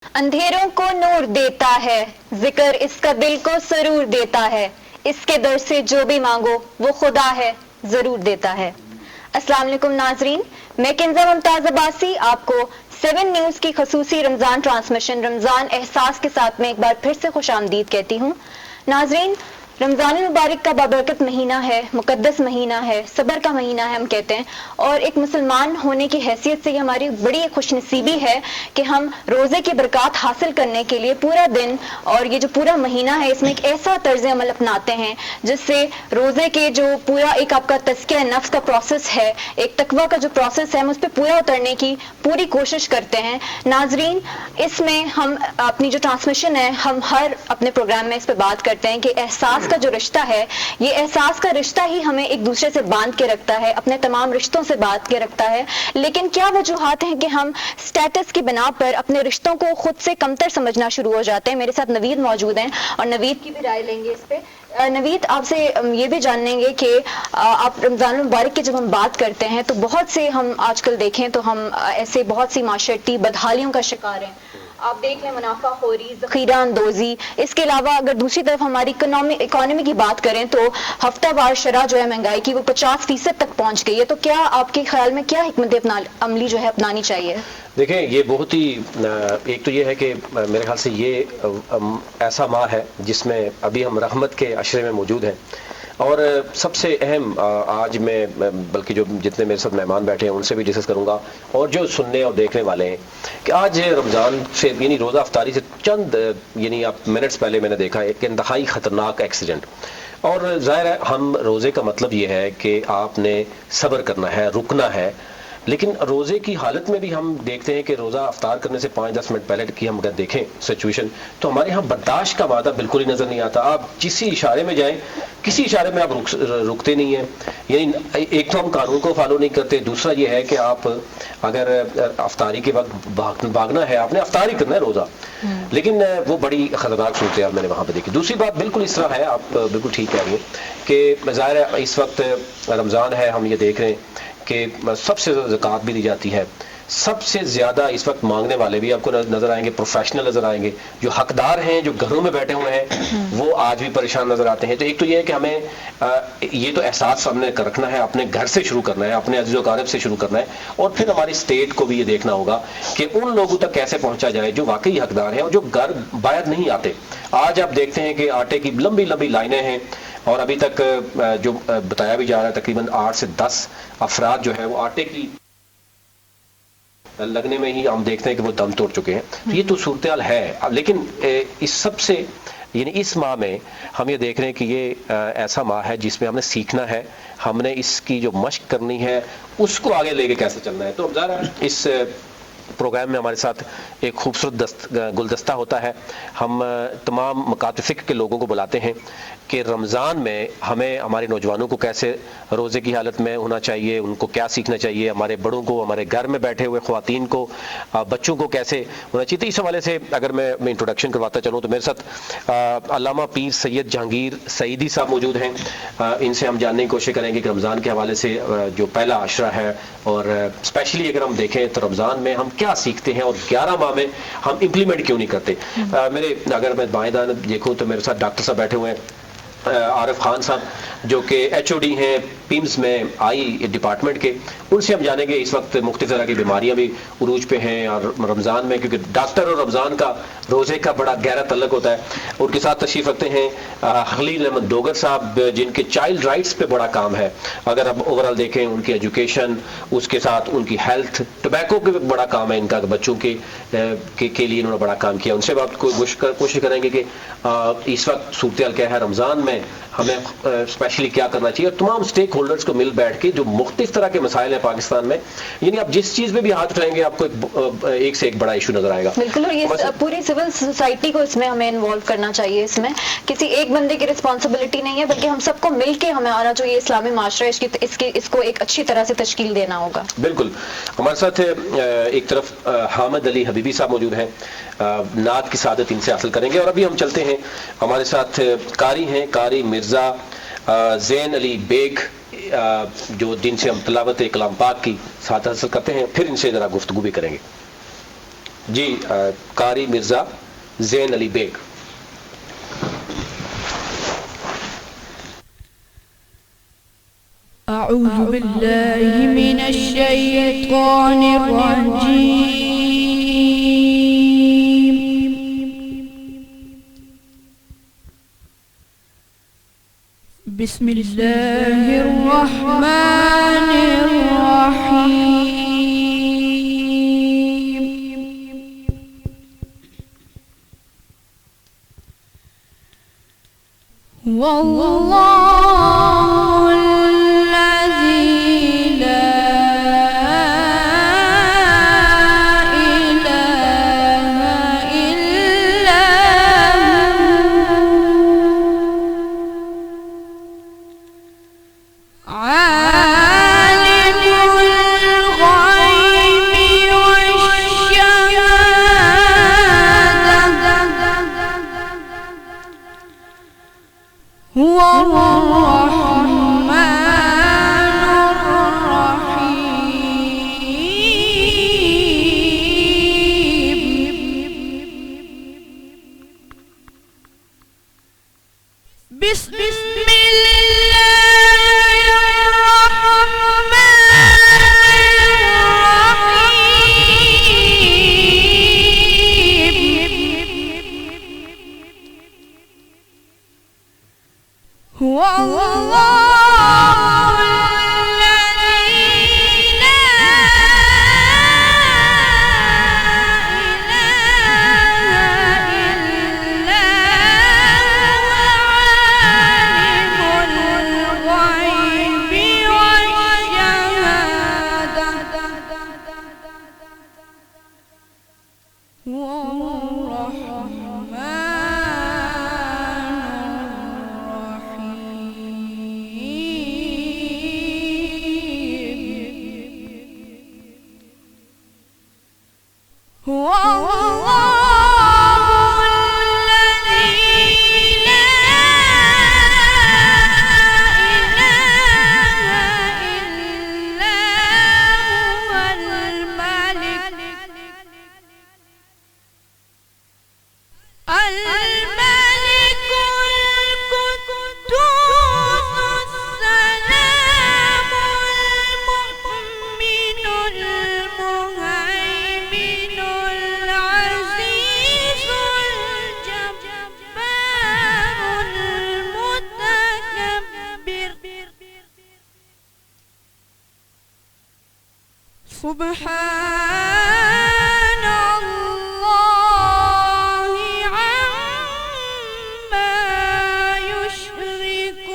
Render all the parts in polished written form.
اندھیروں کو نور دیتا ہے، ذکر اس کا دل کو سرور دیتا ہے، اس کے در سے جو بھی مانگو وہ خدا ہے ضرور دیتا ہے۔ السلام علیکم ناظرین، میں کنزہ ممتاز عباسی آپ کو 7 نیوز کی خصوصی رمضان ٹرانسمیشن رمضان احساس کے ساتھ میں ایک بار پھر سے خوش آمدید کہتی ہوں۔ ناظرین، رمضان المبارک کا بابرکت مہینہ ہے، مقدس مہینہ ہے، صبر کا مہینہ ہے ہم کہتے ہیں، اور ایک مسلمان ہونے کی حیثیت سے یہ ہماری بڑی ایک خوش نصیبی ہے کہ ہم روزے کی برکات حاصل کرنے کے لیے پورا دن اور یہ جو پورا مہینہ ہے اس میں ایک ایسا طرز عمل اپناتے ہیں جس سے روزے کے جو پورا ایک آپ کا تزکیہ نفس کا پروسیس ہے، ایک تقویٰ کا جو پروسیس ہے ہم اس پہ پورا اترنے کی پوری کوشش کرتے ہیں۔ ناظرین، اس میں ہم اپنی جو ٹرانسمیشن ہے ہم ہر اپنے پروگرام میں اس پہ بات کرتے ہیں کہ احساس کا جو رشتہ ہے، یہ احساس کا رشتہ ہی ہمیں ایک دوسرے سے باندھ کے رکھتا ہے، اپنے تمام رشتوں سے باندھ کے رکھتا ہے، لیکن کیا وجوہات ہیں کہ ہم سٹیٹس کی بنا پر اپنے رشتوں کو خود سے کمتر سمجھنا شروع ہو جاتے ہیں۔ میرے ساتھ نوید موجود ہیں اور نوید کی بھی رائے لیں گے اس پہ۔ نوید، آپ سے یہ بھی جانیں گے کہ آپ رمضان المبارک کی جب ہم بات کرتے ہیں تو بہت سے ہم آج کل دیکھیں تو ہم ایسے بہت سی معاشرتی بدحالیوں کا شکار ہیں۔ آپ دیکھ لیں منافع خوری، ذخیرہ اندوزی، اس کے علاوہ اگر دوسری طرف ہماری اکانومی کی بات کریں تو ہفتہ وار شرح جو ہے مہنگائی کی وہ 50% تک پہنچ گئی ہے، تو کیا آپ کے خیال میں کیا حکمت عملی جو ہے اپنانی چاہیے؟ دیکھیں، یہ بہت ہی ایک تو یہ ہے کہ میرے خیال سے یہ ایسا ماہ ہے جس میں ابھی ہم رحمت کے عشرے میں موجود ہیں، اور سب سے اہم آج میں بلکہ جو جتنے میرے ساتھ مہمان بیٹھے ہیں ان سے بھی ڈسکس کروں گا اور جو سننے اور دیکھنے والے ہیں کہ آج رمضان سے یعنی روزہ افطاری سے چند یعنی آپ منٹس پہلے میں نے دیکھا ایک انتہائی خطرناک ایکسیڈنٹ، اور ظاہر ہے ہم روزے کا مطلب یہ ہے کہ آپ نے صبر کرنا ہے، رکنا ہے، لیکن روزے کی حالت میں بھی ہم دیکھتے ہیں کہ روزہ افطار کرنے سے 5-10 منٹ پہلے کی ہم اگر دیکھیں سچویشن تو ہمارے ہاں برداشت کا وعدہ بالکل ہی نظر نہیں آتا۔ آپ کسی اشارے میں جائیں، کسی اشارے میں آپ رکتے نہیں ہیں، یعنی ایک تو ہم قانون کو فالو نہیں کرتے، دوسرا یہ ہے کہ آپ اگر افطاری کے وقت بھاگنا ہے، آپ نے افطاری کرنا ہے روزہ، لیکن وہ بڑی خطرناک صورتحال میں نے وہاں پہ دیکھی۔ دوسری بات بالکل اس طرح ہے، آپ بالکل ٹھیک کہہ رہی ہیں کہ ظاہر ہے اس وقت رمضان ہے، ہم یہ دیکھ رہے ہیں کہ سب سے زیادہ زکوٰۃ بھی دی جاتی ہے، سب سے زیادہ اس وقت مانگنے والے بھی آپ کو نظر آئیں گے، پروفیشنل نظر آئیں گے، جو حقدار ہیں جو گھروں میں بیٹھے ہوئے ہیں وہ آج بھی پریشان نظر آتے ہیں۔ تو ایک تو یہ ہے کہ ہمیں یہ تو احساس ہم نے رکھنا ہے، اپنے گھر سے شروع کرنا ہے، اپنے عزیز و اقارب سے شروع کرنا ہے، اور پھر ہماری اسٹیٹ کو بھی یہ دیکھنا ہوگا کہ ان لوگوں تک کیسے پہنچا جائے جو واقعی حقدار ہیں اور جو گھر باہر نہیں آتے۔ آج آپ دیکھتے ہیں کہ آٹے کی لمبی لمبی لائنیں ہیں، اور ابھی تک جو بتایا بھی جا رہا ہے تقریباً 8 سے 10 افراد جو ہے وہ آٹے کی لگنے میں ہی ہم دیکھتے ہیں کہ وہ دم توڑ چکے ہیں۔ یہ تو صورتحال ہے، لیکن اس سب سے یعنی اس ماہ میں ہم یہ دیکھ رہے ہیں کہ یہ ایسا ماہ ہے جس میں ہم نے سیکھنا ہے، ہم نے اس کی جو مشق کرنی ہے اس کو آگے لے کے کیسے چلنا ہے۔ تو ظاہر اس پروگرام میں ہمارے ساتھ ایک خوبصورت گلدستہ ہوتا ہے، ہم تمام مکاتب فکر کے لوگوں کو بلاتے ہیں کہ رمضان میں ہمیں ہمارے نوجوانوں کو کیسے روزے کی حالت میں ہونا چاہیے، ان کو کیا سیکھنا چاہیے، ہمارے بڑوں کو، ہمارے گھر میں بیٹھے ہوئے خواتین کو، بچوں کو کیسے ہونا چاہیے۔ تو اس حوالے سے اگر میں انٹروڈکشن کرواتا چلوں تو میرے ساتھ علامہ پیر سید جہانگیر سعیدی صاحب موجود ہیں، ان سے ہم جاننے کی کوشش کریں گے کہ رمضان کے حوالے سے جو پہلا عشرہ ہے اور اسپیشلی اگر ہم دیکھیں تو رمضان میں ہم کیا سیکھتے ہیں اور 11 ماہ میں ہم امپلیمنٹ کیوں نہیں کرتے۔ میرے اگر میں بائیں دائیں دیکھوں تو میرے ساتھ ڈاکٹر صاحب بیٹھے ہوئے ہیں، عارف خان صاحب جو کہ ایچ او ڈی ہیں پیمز میں آئی ڈپارٹمنٹ کے، ان سے ہم جانیں گے اس وقت مختلف طرح کی بیماریاں بھی عروج پہ ہیں، اور رمضان میں کیونکہ ڈاکٹر اور رمضان کا روزے کا بڑا گہرا تعلق ہوتا ہے۔ ان کے ساتھ تشریف رکھتے ہیں خلیل احمد ڈوگر صاحب جن کے چائلڈ رائٹس پہ بڑا کام ہے، اگر ہم اوورال دیکھیں ان کی ایجوکیشن، اس کے ساتھ ان کی ہیلتھ، ٹوبیکو کے بڑا کام ہے ان کا، بچوں کے لیے انہوں نے بڑا کام کیا۔ ان سے بات کوشش کریں گے کہ اس وقت صورتحال کیا ہے، رمضان میں ہمیں اسپیشلی کیا کرنا چاہیے، اور تمام اسٹیک ہولڈرز کو مل بیٹھ کے جو مختلف طرح کے مسائل ہیں پاکستان میں، یعنی آپ جس چیز میں بھی ہاتھ اٹھائیں گے آپ کو ایک سے ایک بڑا ایشو نظر آئے گا۔ بالکل، اور یہ پوری سول سوسائٹی کو اس میں ہمیں انوالو کرنا چاہیے، اس میں کسی ایک بندے کی رسپانسبلٹی نہیں ہے بلکہ ہم سب کو مل کے ہمارا جو یہ اسلامی معاشرہ ہے اس کو ایک اچھی طرح سے تشکیل دینا ہوگا۔ بالکل، ہمارے ساتھ ایک طرف حامد علی حبیبی صاحب موجود ہیں، نعت کی سعادت ان سے حاصل کریں گے، اور ابھی ہم چلتے ہیں ہمارے ساتھ قاری ہیں، قاری مرزا زین علی بیگ جو جن سے ہم تلاوت کلام پاک کی سعادت حاصل کرتے ہیں، پھر ان سے ذرا گفتگو بھی کریں گے۔ جی قاری مرزا زین علی بیگ. أعوذ بالله من الشيطان الرجيم. بسم الله الرحمن الرحيم. والله الذي لا إله إلا هو عالم الغيب والشهادة هو الرحمن الرحيم. بسم الله الرحمن الرحيم. هو الله الذي لا إله إلا هو عالم الغيب والشهادة هو الرحمن هو الله الذي لا إله إلا هو الملك القدوس السلام المؤمن المهيمن العزيز الجبار المتكبر. سبحان الله عما يشركون.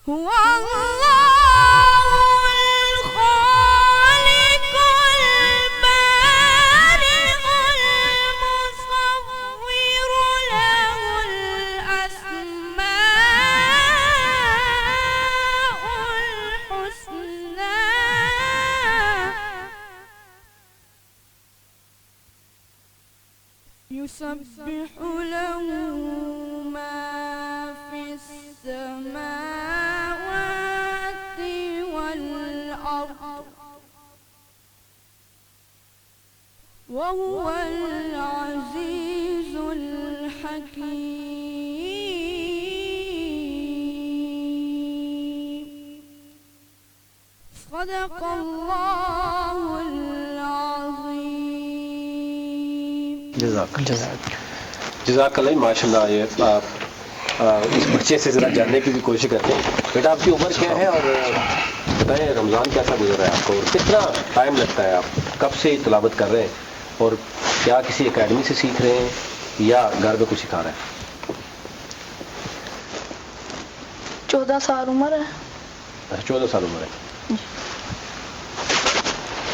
هو الله الخالق البارئ المصور له الأسماء الحسنى يسبح له ما في السماوات والأرض وهو العزيز الحكيم. صدق الله العظيم. جزاک اللہ. ماشاء اللہ. یہ آپ اس بچے سے ذرا جاننے کی بھی کوشش کرتے ہیں. بیٹا آپ کی عمر کیا ہے اور بتائیں رمضان کیسا گزر رہا ہے آپ کو اور کتنا ٹائم لگتا ہے؟ آپ کب سے تلاوت کر رہے ہیں اور کیا کسی اکیڈمی سے سیکھ رہے ہیں یا گھر میں کچھ سکھا رہے ہیں؟ 14 سال عمر ہے. 14 سال عمر ہے.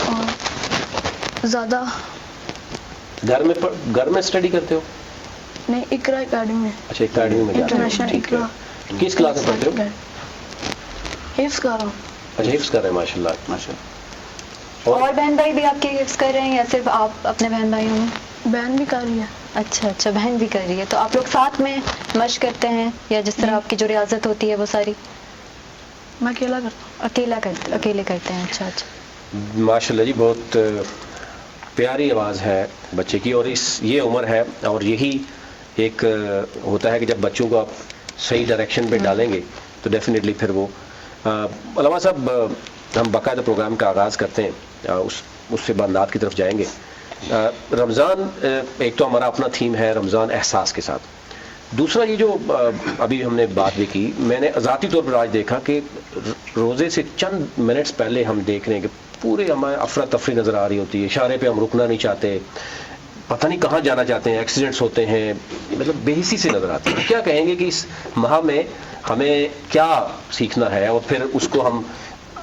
اور زیادہ گھر میں اسٹڈی کرتے ہو؟ نہیں, اقرا اکیڈمی میں. اچھا اکیڈمی میں جاتے ہو. انٹرنیشنل اقرا. کس کلاس میں پڑھتے ہو؟ حفظ کر رہا ہوں. اچھا حفظ کر رہے ہیں. ماشاء اللہ ماشاء اللہ. اور بہن بھائی بھی آپ کے حفظ کر رہے ہیں یا صرف آپ اپنے بہن بھائیوں میں؟ بہن بھی کر رہی ہے. اچھا اچھا، بہن بھی کر رہی ہے. تو آپ لوگ ساتھ میں مشق کرتے ہیں یا جس طرح آپ کی جو ریاضت ہوتی ہے وہ ساری میں اکیلا کرتا اکیلے کرتے ہیں؟ اچھا اچھا. ماشاءاللہ جی، بہت پیاری آواز ہے بچے کی، اور یہ عمر ہے، اور یہی ایک ہوتا ہے کہ جب بچوں کو آپ صحیح ڈائریکشن پہ ڈالیں گے تو ڈیفینیٹلی پھر وہ علامہ صاحب ہم باقاعدہ پروگرام کا آغاز کرتے ہیں، اس سے بعد نعت کی طرف جائیں گے. رمضان ایک تو ہمارا اپنا تھیم ہے رمضان احساس کے ساتھ. دوسرا یہ جو ابھی ہم نے بات بھی کی، میں نے ذاتی طور پر آج دیکھا کہ روزے سے چند منٹس پہلے ہم دیکھ رہے ہیں کہ پورے ہمیں افراتفری نظر آ رہی ہوتی ہے، اشارے پہ ہم رکنا نہیں چاہتے، پتہ نہیں کہاں جانا چاہتے ہیں، ایکسیڈنٹس ہوتے ہیں، مطلب بے حسی سے نظر آتی ہے. کیا کہیں گے کہ اس ماہ میں ہمیں کیا سیکھنا ہے، اور پھر اس کو ہم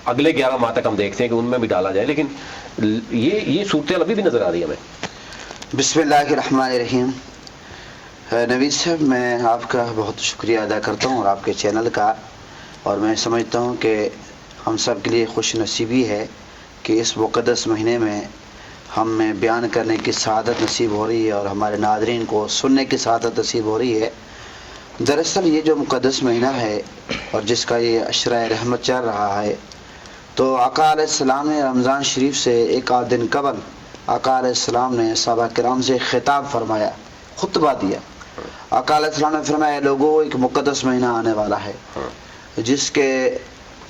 اگلے 11 ماہ تک ہم دیکھتے ہیں کہ ان میں بھی ڈالا جائے، لیکن یہ صورتحال ابھی بھی نظر آ رہی ہے ہمیں. بسم اللہ الرحمن الرحیم. نوید صاحب، میں آپ کا بہت شکریہ ادا کرتا ہوں اور آپ کے چینل کا، اور میں سمجھتا ہوں کہ ہم سب کے لیے خوش نصیبی ہے کہ اس مقدس مہینے میں ہمیں بیان کرنے کی سعادت نصیب ہو رہی ہے اور ہمارے ناظرین کو سننے کی سعادت نصیب ہو رہی ہے. دراصل یہ جو مقدس مہینہ ہے اور جس کا یہ عشرہ رحمت چل رہا ہے، تو آقا علیہ السلام نے رمضان شریف سے ایک آدھ دن قبل آقا علیہ السلام نے صحابہ کرام سے خطاب فرمایا، خطبہ دیا. آقا علیہ السلام نے فرمایا، لوگوں ایک مقدس مہینہ آنے والا ہے جس کے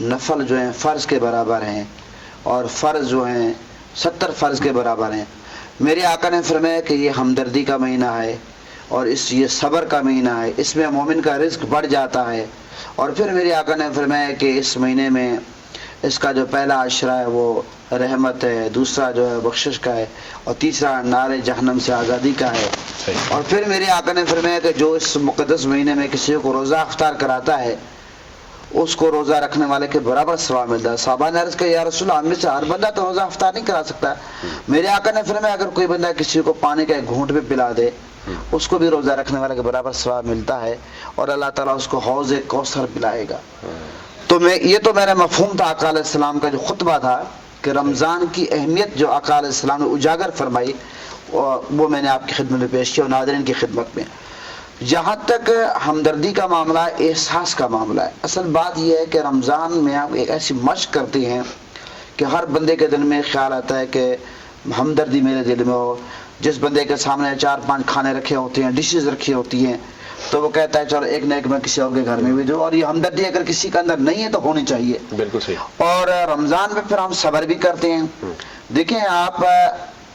نفل جو ہیں فرض کے برابر ہیں اور فرض جو ہیں 70 فرض کے برابر ہیں. میرے آقا نے فرمایا کہ یہ ہمدردی کا مہینہ ہے اور یہ صبر کا مہینہ ہے، اس میں مومن کا رزق بڑھ جاتا ہے. اور پھر میرے آقا نے فرمایا کہ اس مہینے میں اس کا جو پہلا عشرہ ہے وہ رحمت ہے، دوسرا جو ہے بخشش کا ہے، اور تیسرا نار جہنم سے آزادی کا ہے. اور پھر میرے آقا نے فرمایا کہ جو اس مقدس مہینے میں کسی کو روزہ افطار کراتا ہے اس کو روزہ رکھنے والے کے برابر ثواب ملتا ہے. صحابہ نے عرض کیا، یا رسول اللہ، ہم میں سے ہر بندہ تو روزہ افطار نہیں کرا سکتا. میرے آقا نے فرمایا اگر کوئی بندہ کسی کو پانی کا ایک گھونٹ بھی پلا دے اس کو بھی روزہ رکھنے والے کے برابر ثواب ملتا ہے، اور اللہ تعالیٰ اس کو حوض کوثر پلائے گا. تو یہ تو میرا مفہوم تھا آقا علیہ السلام کا جو خطبہ تھا کہ رمضان کی اہمیت جو آقا علیہ السلام نے اجاگر فرمائی وہ میں نے آپ کی خدمت میں پیش کیا اور ناظرین کی خدمت میں. جہاں تک ہمدردی کا معاملہ ہے، احساس کا معاملہ ہے، اصل بات یہ ہے کہ رمضان میں آپ ایک ایسی مشق کرتے ہیں کہ ہر بندے کے دل میں خیال آتا ہے کہ ہمدردی میرے دل میں ہو. جس بندے کے سامنے 4-5 کھانے رکھے ہوتے ہیں، ڈشز رکھی ہوتی ہیں، تو وہ کہتا ہے چلو ایک نہ ایک میں کسی اور کے گھر میں بھی دوں. اور یہ ہمدردی اگر کسی کے اندر نہیں ہے تو ہونی چاہیے. بالکل صحیح. اور رمضان میں پھر ہم صبر بھی کرتے ہیں. دیکھیں آپ،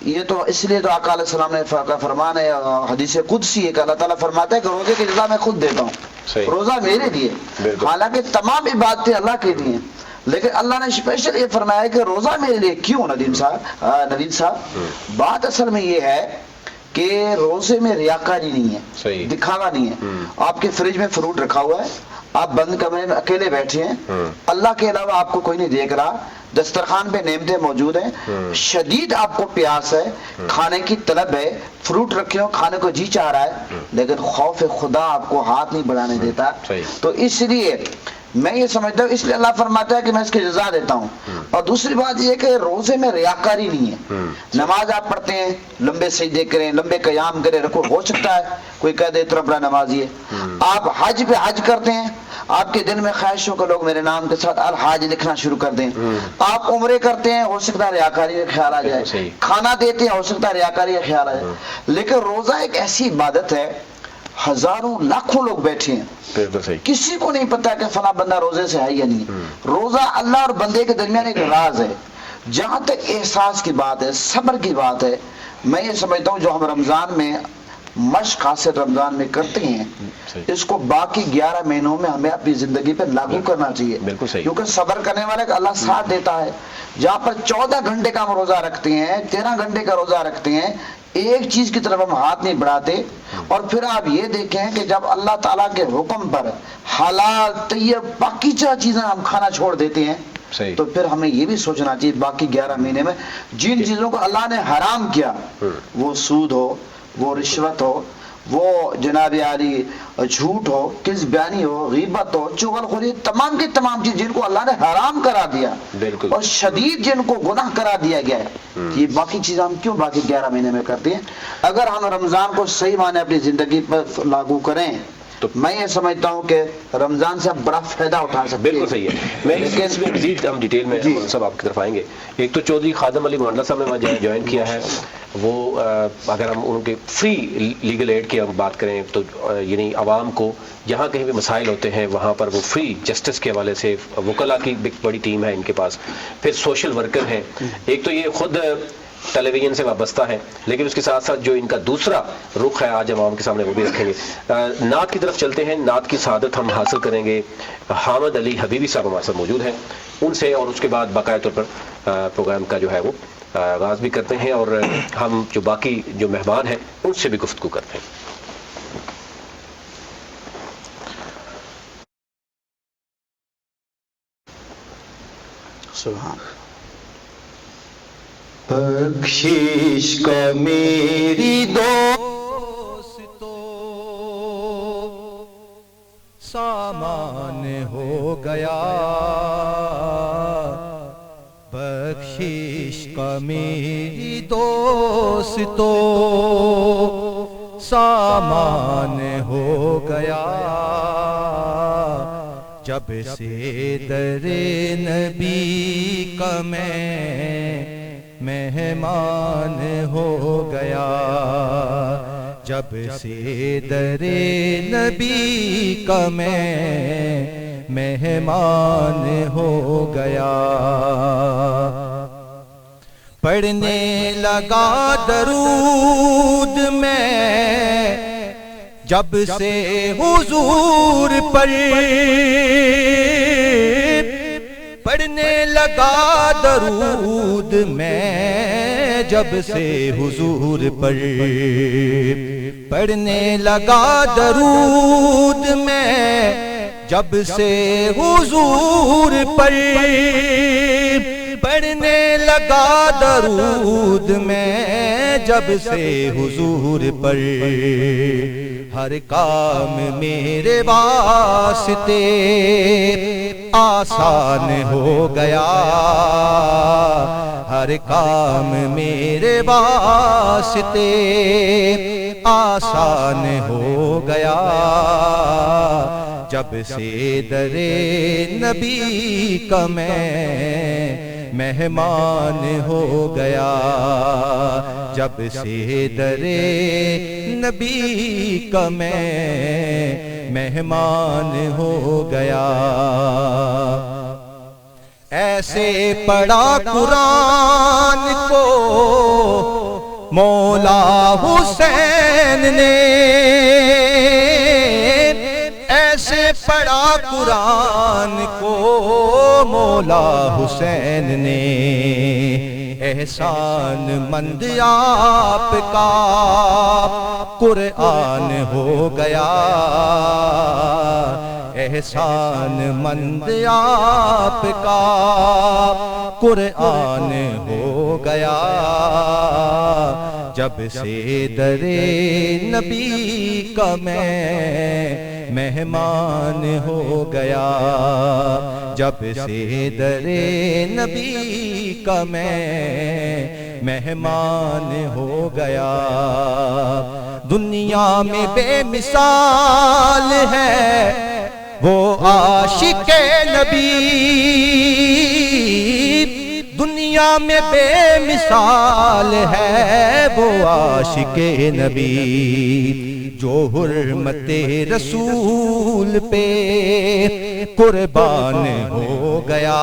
یہ تو اس لیے تو آقا علیہ السلام نے فرمان ہے، حدیث قدسی ہے کہ اللہ تعالیٰ فرماتا ہے کہ روزے کی جزا میں خود دیتا ہوں. روزہ میرے لیے، حالانکہ تمام عبادتیں اللہ کے لیے، لیکن اللہ نے اسپیشل یہ فرمایا کہ روزہ میرے لیے. کیوں نوید صاحب؟ بات اصل میں یہ ہے کہ روزے میں ریاکاری نہیں ہے، دکھاوا نہیں ہے. آپ کے فریج میں فروٹ رکھا ہوا ہے، آپ بند کمرے میں اکیلے بیٹھے ہیں، اللہ کے علاوہ آپ کو کوئی نہیں دیکھ رہا، دسترخوان پہ نعمتیں موجود ہیں، شدید آپ کو پیاس ہے، کھانے کی طلب ہے، فروٹ رکھے ہو، کھانے کو جی چاہ رہا ہے، لیکن خوف خدا آپ کو ہاتھ نہیں بڑھانے دیتا. تو اس لیے میں یہ سمجھتا ہوں، اس لیے اللہ فرماتا ہے کہ میں اس کی جزا دیتا ہوں. اور دوسری بات یہ کہ روزے میں ریاکاری نہیں ہے. نماز آپ پڑھتے ہیں، لمبے سجدے کریں، لمبے قیام کریں، رکوع ہو سکتا ہے کوئی کہہ دے اتنا بڑا نمازی ہے. آپ حج پہ حج کرتے ہیں، آپ کے دل میں خواہش ہو کہ لوگ میرے نام کے ساتھ الحاج لکھنا شروع کر دیں. آپ عمرے کرتے ہیں، ہو سکتا ہے ریاکاری کا خیال آ جائے. کھانا دیتے ہیں، ہو سکتا ہے ریاکاری کا خیال آ جائے. لیکن روزہ ایک ایسی عبادت ہے، ہزاروں لاکھوں لوگ بیٹھے ہیں، کسی کو نہیں پتا کہ فلاں بندہ روزے سے ہے یا نہیں. روزہ اللہ اور بندے کے درمیان ایک راز ہے. جہاں تک احساس کی بات ہے، صبر کی بات ہے، میں یہ سمجھتا ہوں جو ہم رمضان میں مشق حاصل رمضان میں کرتے ہیں، اس کو باقی 11 مہینوں میں ہمیں اپنی زندگی پہ لاگو کرنا چاہیے. کیونکہ صبر کرنے والے کا اللہ ساتھ دیتا ہے. جہاں پر 14 گھنٹے کا ہم روزہ رکھتے ہیں، 13 گھنٹے کا روزہ رکھتے ہیں، ایک چیز کی طرف ہم ہاتھ نہیں بڑھاتے. اور پھر آپ یہ دیکھیں کہ جب اللہ تعالیٰ کے حکم پر حلال طیب پاکیزہ چیزیں ہم کھانا چھوڑ دیتے ہیں، تو پھر ہمیں یہ بھی سوچنا چاہیے باقی 11 مہینے میں جن چیزوں کو اللہ نے حرام کیا، وہ سود ہو، وہ رشوت ہو، وہ جناب عالی جھوٹ ہو، کس بیانی ہو، غیبت ہو، چغل خوری، تمام کی تمام چیز جن کو اللہ نے حرام کرا دیا بالکل، اور شدید جن کو گناہ کرا دیا گیا ہے، یہ باقی چیزیں ہم کیوں باقی 11 مہینے میں کرتے ہیں؟ اگر ہم رمضان کو صحیح معنی اپنی زندگی پر لاگو کریں تو میں یہ سمجھتا ہوں کہ رمضان سے بڑا فائدہ اٹھا سکتے ہیں۔ بالکل صحیح ہے۔ میں اس میں مزید ہم ڈیٹیل میں جی سب آپ کی طرف آئیں گے۔ ایک تو چودھری خادم علی مولانا صاحب نے وہاں جوائن کیا ہے، وہ اگر ہم ان کے فری لیگل ایڈ کی ہم بات کریں تو یعنی عوام کو جہاں کہیں بھی مسائل ہوتے ہیں وہاں پر وہ فری جسٹس کے حوالے سے وکلاء کی بڑی ٹیم ہے ان کے پاس، پھر سوشل ورکر ہیں۔ ایک تو یہ خود ٹیلی ویژن سے وابستہ ہے، لیکن اس کے ساتھ ساتھ جو ان کا دوسرا رخ ہے آج عوام کے سامنے وہ بھی رکھیں گے۔ نعت کی طرف چلتے ہیں، نعت کی سعادت ہم حاصل کریں گے۔ حامد علی حبیبی صاحب ہمارے ساتھ موجود ہیں، ان سے اور اس کے بعد باقاعدہ طور پر پروگرام کا جو ہے وہ آغاز بھی کرتے ہیں اور ہم جو باقی جو مہمان ہیں ان سے بھی گفتگو کرتے ہیں۔ سبحان بخشش کا میری دوستو سامان ہو گیا، بخشش کا میری دوستو سامان ہو گیا، جب سے در نبی کا میں مہمان ہو گیا، جب سے در نبی کا میں مہمان ہو گیا، پڑھنے لگا درود میں جب سے حضور پر، پڑھنے لگا درود میں جب سے حضور پر، پڑھنے لگا درود میں جب سے حضور پر، پڑھنے لگا درود میں جب سے حضور پر، ہر کام میرے واسطے آسان ہو گیا، ہر کام میرے واسطے آسان ہو گیا، جب سے در نبی کا میں مہمان ہو گیا، جب سے در نبی کا میں مہمان ہو گیا، ایسے پڑھا قرآن کو مولا حسین نے، ایسے پڑھا قرآن کو مولا حسین نے، احسان مند آپ کا قرآن ہو گیا، احسان مند آپ کا قرآن ہو گیا، جب سے در نبی کا میں مہمان ہو گیا، جب سے در نبی کا میں مہمان ہو گیا، دنیا میں بے مثال ہے وہ عاشق نبی، دنیا میں بے مثال ہے وہ عاشق نبی، جو حرمت رسول پہ قربان ہو گیا،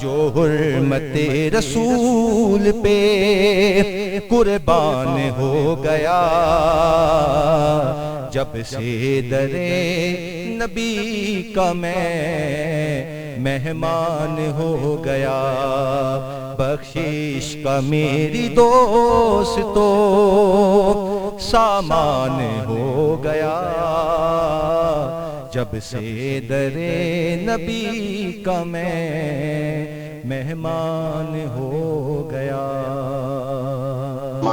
جو حرمت رسول پہ قربان ہو گیا، جب سے در نبی کا میں مہمان ہو گیا، بخشش کا میری دوستو سامان ہو گیا، جب سے در نبی کا میں مہمان ہو گیا۔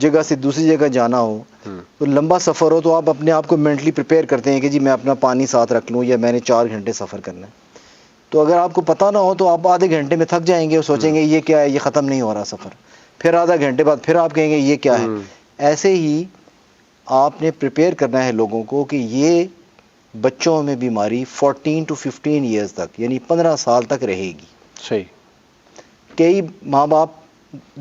جگہ سے دوسری جگہ جانا ہو تو لمبا سفر ہو تو آپ اپنے آپ کو مینٹلی پریپیئر کرتے ہیں کہ جی میں اپنا پانی ساتھ رکھ لوں یا میں نے 4 گھنٹے سفر کرنا ہے. تو اگر آپ کو پتہ نہ ہو تو آپ آدھے گھنٹے میں تھک جائیں گے اور سوچیں گے یہ کیا ہے, یہ ختم نہیں ہو رہا سفر. پھر آدھا گھنٹے بعد پھر آپ کہیں گے یہ کیا ہے. ایسے ہی آپ نے پریپیئر کرنا ہے لوگوں کو کہ یہ بچوں میں بیماری 14 to 15 ایئرز تک یعنی 15 سال تک رہے گی. صحیح. کئی ماں باپ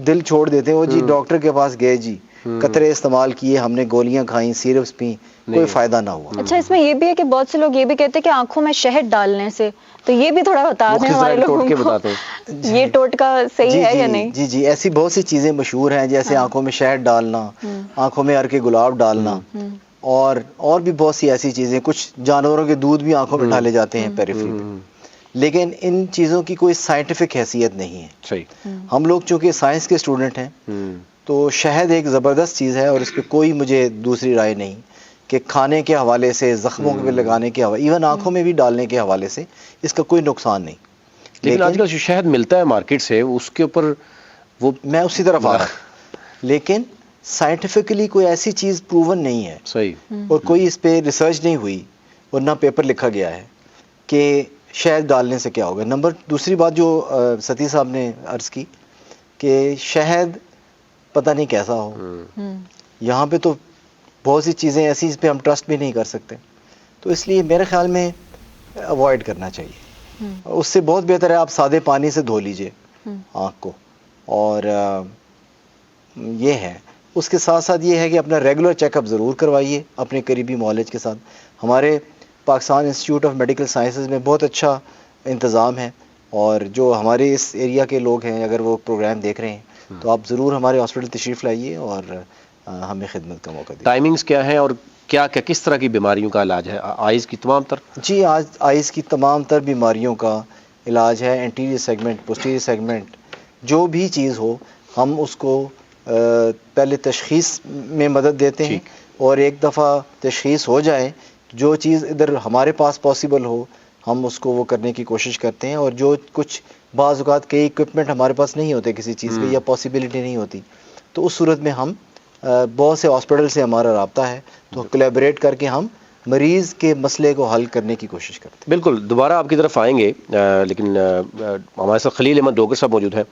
دل چھوڑ دیتے ہیں, وہ جی ڈاکٹر کے پاس گئے, جی قطرے استعمال کیے, ہم نے گولیاں کھائیں, سیرپس پیں, کوئی فائدہ نہ ہوا. اچھا اس میں یہ بھی ہے کہ بہت سے لوگ یہ بھی کہتے ہیں کہ آنکھوں میں شہد ڈالنے سے, تو یہ بھی تھوڑا بتا دیں ہمارے لوگوں کو یہ ٹوٹکا صحیح ہے یا نہیں. جی جی ایسی بہت سی چیزیں مشہور ہیں, جیسے آنکھوں میں شہد ڈالنا, آنکھوں میں ارکے گلاب ڈالنا, اور بھی بہت سی ایسی چیزیں. کچھ جانوروں کے دودھ بھی آنکھوں میں ڈالے جاتے ہیں پیریفری پہ, لیکن ان چیزوں کی کوئی سائنٹیفک حیثیت نہیں ہے. صحیح. ہم لوگ چونکہ سائنس کے اسٹوڈنٹ ہیں تو شہد ایک زبردست چیز ہے اور اس پہ کوئی مجھے دوسری رائے نہیں کہ کھانے کے حوالے سے, زخموں پہ لگانے کے حوالے, ایون آنکھوں میں بھی ڈالنے کے حوالے سے اس کا کوئی نقصان نہیں. لیکن آج کل جو شہد ملتا ہے مارکیٹ سے اس کے اوپر وہ میں اسی طرف آ رہا ہوں, لیکن سائنٹیفکلی کوئی ایسی چیز پروون نہیں ہے. صحیح. اور کوئی اس پہ ریسرچ نہیں ہوئی اور نہ پیپر لکھا گیا ہے کہ شہد ڈالنے سے کیا ہوگا. دوسری بات جو ستی صاحب نے عرض کی کہ شہد پتہ نہیں کیسا ہو, یہاں پہ تو بہت سی چیزیں ایسی اس پہ ہم ٹرسٹ بھی نہیں کر سکتے, تو اس لیے میرے خیال میں اوائڈ کرنا چاہیے. اس سے بہت بہتر ہے آپ سادے پانی سے دھو لیجئے آنکھ کو. اور یہ ہے, اس کے ساتھ ساتھ یہ ہے کہ اپنا ریگولر چیک اپ ضرور کروائیے اپنے قریبی معالج کے ساتھ. ہمارے Pakistan institute of medical sciences میں بہت اچھا انتظام ہے, اور جو ہمارے اس ایریا کے لوگ ہیں اگر وہ پروگرام دیکھ رہے ہیں تو آپ ضرور ہمارے ہاسپٹل تشریف لائیے اور ہمیں خدمت کا موقع دیں. ٹائمنگز کیا ہیں اور کیا کس طرح کی بیماریوں کا علاج ہے؟ آئز کی تمام تر؟ جی آج آئز کی تمام تر بیماریوں کا علاج ہے. انٹیریئر سیگمنٹ, پوسٹیریئر سیگمنٹ, جو بھی چیز ہو ہم اس کو پہلے تشخیص میں مدد دیتے ہیں, اور ایک دفعہ تشخیص ہو جائے جو چیز ادھر ہمارے پاس پاسبل ہو ہم اس کو وہ کرنے کی کوشش کرتے ہیں. اور جو کچھ بعض اوقات کئی اکوپمنٹ ہمارے پاس نہیں ہوتے کسی چیز کے یا پاسبلٹی نہیں ہوتی, تو اس صورت میں ہم بہت سے ہاسپٹل سے ہمارا رابطہ ہے, تو کولیبریٹ کر کے ہم مریض کے مسئلے کو حل کرنے کی کوشش کرتے ہیں. بالکل دوبارہ آپ کی طرف آئیں گے, لیکن ہمارے ساتھ خلیل احمد ڈوگر صاحب موجود ہیں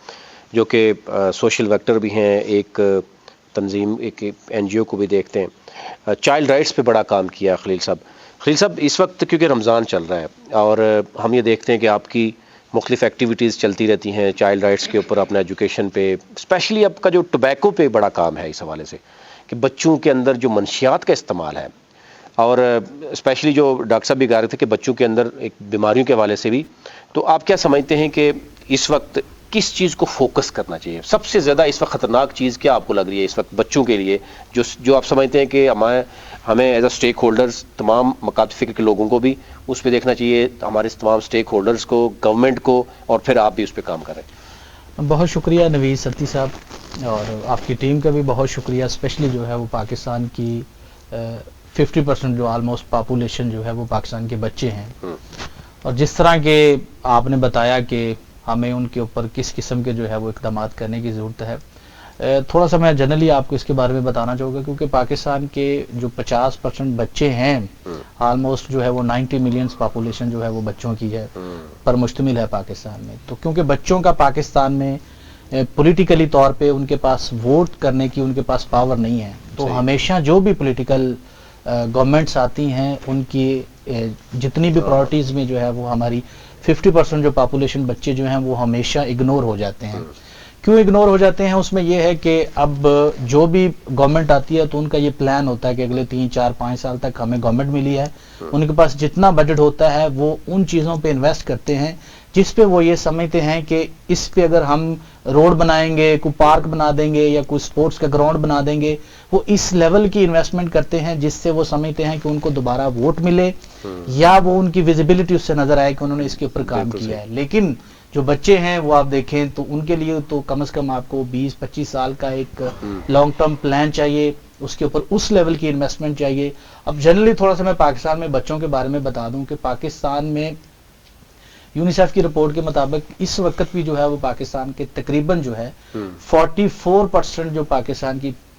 جو کہ سوشل ویکٹر بھی ہیں, ایک تنظیم, ایک این جی او کو بھی دیکھتے ہیں. چائلڈ رائٹس پہ بڑا کام کیا خلیل صاحب. خلیل صاحب اس وقت کیونکہ رمضان چل رہا ہے اور ہم یہ دیکھتے ہیں کہ آپ کی مختلف ایکٹیویٹیز چلتی رہتی ہیں چائلڈ رائٹس کے اوپر, اپنا ایجوکیشن پہ, اسپیشلی آپ کا جو ٹوبیکو پہ بڑا کام ہے اس حوالے سے کہ بچوں کے اندر جو منشیات کا استعمال ہے, اور اسپیشلی جو ڈاکٹر صاحب بھی کہہ رہے تھے کہ بچوں کے اندر ایک بیماریوں کے حوالے سے بھی, تو آپ کیا سمجھتے ہیں کہ اس وقت کس چیز کو فوکس کرنا چاہیے؟ سب سے زیادہ اس وقت خطرناک چیز کیا آپ کو لگ رہی ہے اس وقت بچوں کے لیے, جو آپ سمجھتے ہیں کہ ہمیں ایز اے اسٹیک ہولڈرز تمام مکاتب فکر کے لوگوں کو بھی اس پہ دیکھنا چاہیے, ہمارے تمام اسٹیک ہولڈرز کو, گورنمنٹ کو, اور پھر آپ بھی اس پہ کام کریں؟ بہت شکریہ نوید ستی صاحب, اور آپ کی ٹیم کا بھی بہت شکریہ. اسپیشلی جو ہے وہ پاکستان کی 50% جو آلموسٹ پاپولیشن جو ہے وہ پاکستان کے بچے ہیں, اور جس طرح کے آپ نے بتایا کہ ہمیں ان کے اوپر کس قسم کے جو ہے وہ اقدامات کرنے کی ضرورت ہے. تھوڑا سا میں جنرلی آپ کو اس کے بارے میں بتانا چاہوں گا, کیونکہ پاکستان کے جو 50% بچے ہیں, آلموسٹ جو ہے وہ 90 ملینز پاپولیشن جو ہے وہ بچوں کی ہے پر مشتمل ہے پاکستان میں. تو کیونکہ بچوں کا پاکستان میں پولیٹیکلی طور پہ ان کے پاس ووٹ کرنے کی ان کے پاس پاور نہیں ہے, تو ہمیشہ جو بھی پولیٹیکل گورنمنٹس آتی ہیں ان کی جتنی بھی پرائرٹیز میں جو ہے وہ ہماری 50% جو پاپولیشن بچے جو ہیں وہ ہمیشہ اگنور ہو جاتے ہیں. کیوں اگنور ہو جاتے ہیں؟ اس میں یہ ہے کہ اب جو بھی گورنمنٹ آتی ہے تو ان کا یہ پلان ہوتا ہے کہ اگلے 3, 4, 5 سال تک ہمیں گورنمنٹ ملی ہے, ان کے پاس جتنا بجٹ ہوتا ہے وہ ان چیزوں پہ انویسٹ کرتے ہیں جس پہ وہ یہ سمجھتے ہیں کہ اس پہ اگر ہم روڈ بنائیں گے, کوئی پارک بنا دیں گے یا کوئی سپورٹس کا گراؤنڈ بنا دیں گے, وہ اس لیول کی انویسٹمنٹ کرتے ہیں جس سے وہ سمجھتے ہیں کہ ان کو دوبارہ ووٹ ملے یا وہ ان کی ویزیبلٹی اس سے نظر آئے کہ انہوں نے اس کے اوپر کام کیا ہے. لیکن جو بچے ہیں وہ آپ دیکھیں تو ان کے لیے تو کم از کم آپ کو 20-25 سال کا ایک لانگ ٹرم پلان چاہیے, اس کے اوپر اس لیول کی انویسٹمنٹ چاہیے. اب جنرلی تھوڑا سا میں پاکستان میں بچوں کے بارے میں بتا دوں کہ پاکستان میں یونیسیف کی رپورٹ کے مطابق اس وقت بھی جو ہے وہ پاکستان کے تقریباً جو ہے 44% جو پاکستان کی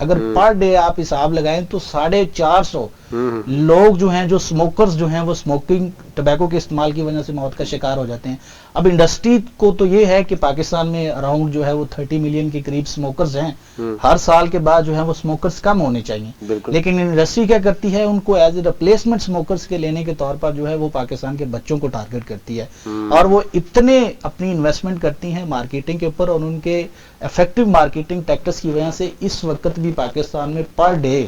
اگر پر ڈے آپ حساب لگائیں تو 450 لوگ جو ہیں جو اسموکرز جو ہیں وہ اسموکنگ ٹبیکو کے استعمال کی وجہ سے موت کا شکار ہو جاتے ہیں. اب انڈسٹری کو تو یہ ہے کہ پاکستان میں اراؤنڈ جو ہے وہ 30 ملین کے قریب اسموکرز ہیں, ہر سال کے بعد جو ہے وہ اسموکرز کم ہونے چاہیے, لیکن انڈسٹری کیا کرتی ہے, ان کو ایز اے ریپلیسمنٹ اسموکرز کے لینے کے طور پر جو ہے وہ پاکستان کے بچوں کو ٹارگٹ کرتی ہے, اور وہ اتنے اپنی انویسٹمنٹ کرتی ہیں مارکیٹنگ کے اوپر, اور ان کے افیکٹو مارکیٹنگ ٹیکٹس کی وجہ سے اس وقت بھی پاکستان میں پر ڈے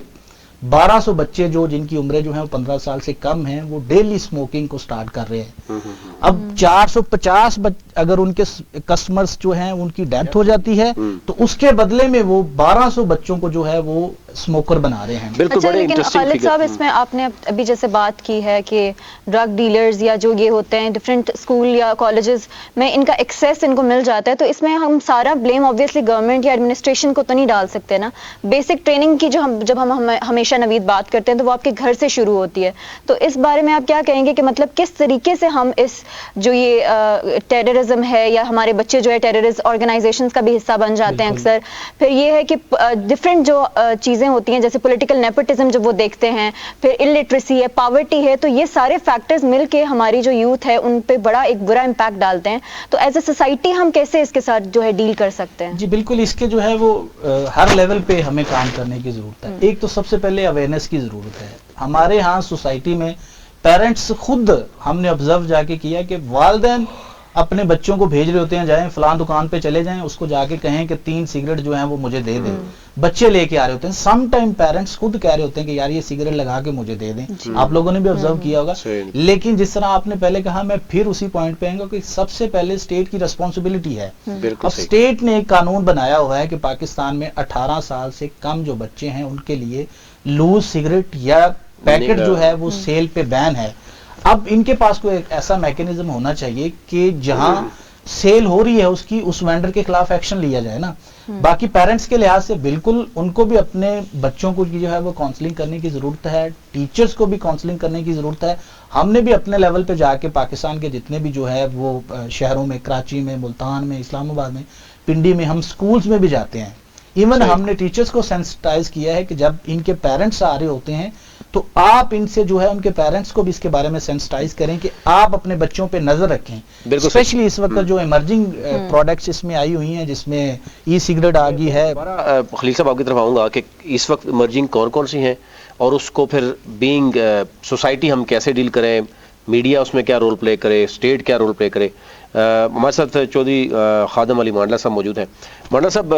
1200 بچے جن کی عمریں جو ہیں وہ 15 سال سے کم ہیں, وہ ڈیلی سموکنگ کو سٹارٹ کر رہے ہیں. اب 450 اگر ان کے کسٹمرز جو ہیں ان کی ڈیتھ ہو جاتی ہے تو اس کے بدلے میں وہ 1200 بچوں کو جو ہے وہ سموکر بنا رہے ہیں. اچھا, لیکن خالد صاحب اس میں آپ نے ابھی جیسے بات کی ہے کہ ڈرگ ڈیلرز یا جو یہ ہوتے ہیں ڈفرینٹ اسکول یا کالجز میں ان کا ایکسیس ان کو مل جاتا ہے, تو اس میں ہم سارا بلیم آبویسلی گورنمنٹ یا ایڈمنسٹریشن کو تو نہیں ڈال سکتے نا. بیسک ٹریننگ کی جب ہم ہمیشہ نوید بات کرتے ہیں تو وہ آپ کے گھر سے شروع ہوتی ہے, تو اس بارے میں آپ کیا کہیں گے کہ مطلب کس طریقے سے ہم اس جو یہ ٹیررزم ہے یا ہمارے بچے جو ہے ٹیررسٹ آرگنائزیشنز کا بھی حصہ بن جاتے ہیں اکثر. پھر یہ ہے کہ ڈفرینٹ جو چیزیں ہوتی ہیں جیسے پولیٹیکل نیپوٹزم جب وہ دیکھتے ہیں, پھر الٹریسی ہے, پاورٹی ہے, تو یہ سارے فیکٹرز مل کے ہماری جو یوتھ ہے ان پہ بڑا ایک برا امپیکٹ ڈالتے ہیں. تو ایز اے سوسائٹی ہم کیسے اس کے ساتھ جو ہے ڈیل کر سکتے ہیں؟ جی بالکل, اس کے جو ہے وہ ہر لیول پہ ہمیں کام کرنے کی ضرورت ہے. ایک تو سب سے پہلے اویئرنیس کی ضرورت ہے. ہمارے ہاں سوسائٹی میں پیرنٹس خود, ہم نے آبزرو جا کے کیا کہ والدین اپنے بچوں کو بھیج رہے ہوتے ہیں, جائیں فلان دکان پہ چلے جائیں, اس کو جا کے کہیں کہ 3 سگریٹ جو ہیں وہ مجھے دے دیں. بچے لے کے آ رہے ہوتے ہیں, سم ٹائم پیرنٹس خود کہہ رہے ہوتے ہیں کہ یار یہ سگریٹ لگا کے مجھے دے دیں. آپ لوگوں نے بھی آبزرو کیا ہوگا. لیکن جس طرح آپ نے پہلے کہا, میں پھر اسی پوائنٹ پہ آؤں گا کہ سب سے پہلے اسٹیٹ کی ریسپانسبلٹی ہے. اب اسٹیٹ نے ایک قانون بنایا ہوا ہے کہ پاکستان میں 18 سال سے کم جو بچے ہیں ان کے لیے لوز سگریٹ یا پیکٹ جو ہے وہ سیل پہ بین ہے. اب ان کے پاس کوئی ایسا میکینزم ہونا چاہیے کہ جہاں سیل ہو رہی ہے اس وینڈر کے خلاف ایکشن لیا جائے نا. باقی پیرنٹس کے لحاظ سے بالکل ان کو بھی اپنے بچوں کو جو ہے وہ کاؤنسلنگ کرنے کی ضرورت ہے, ٹیچرز کو بھی کاؤنسلنگ کرنے کی ضرورت ہے. ہم نے بھی اپنے لیول پہ جا کے پاکستان کے جتنے بھی جو ہے وہ شہروں میں, کراچی میں, ملتان میں, اسلام آباد میں, پنڈی میں, ہم سکولز میں بھی جاتے ہیں. ایون ہم نے ٹیچرز کو سینسٹائز کیا ہے کہ جب ان کے پیرنٹس آ رہے ہوتے ہیں تو آپ ان سے جو ہے ان کے پیرنٹس کو بھی اس کے بارے میں سینسٹائز کریں کہ آپ اپنے بچوں پہ نظر رکھیں. اسپیشلی اس وقت جو ایمرجنگ پروڈکٹس اس میں آئی ہوئی ہیں جس میں ای سگریٹ آ گئی ہے. خلیل صاحب آپ کی طرف آؤں گا کہ اس وقت ایمرجنگ کون کون سی ہیں اور اس کو پھر بینگ سوسائٹی ہم کیسے ڈیل کریں, میڈیا اس میں کیا رول پلے کرے, اسٹیٹ کیا رول پلے کرے. ہمارے ساتھ چودھری خادم علی مانڈلا صاحب موجود ہیں. مانڈلا صاحب,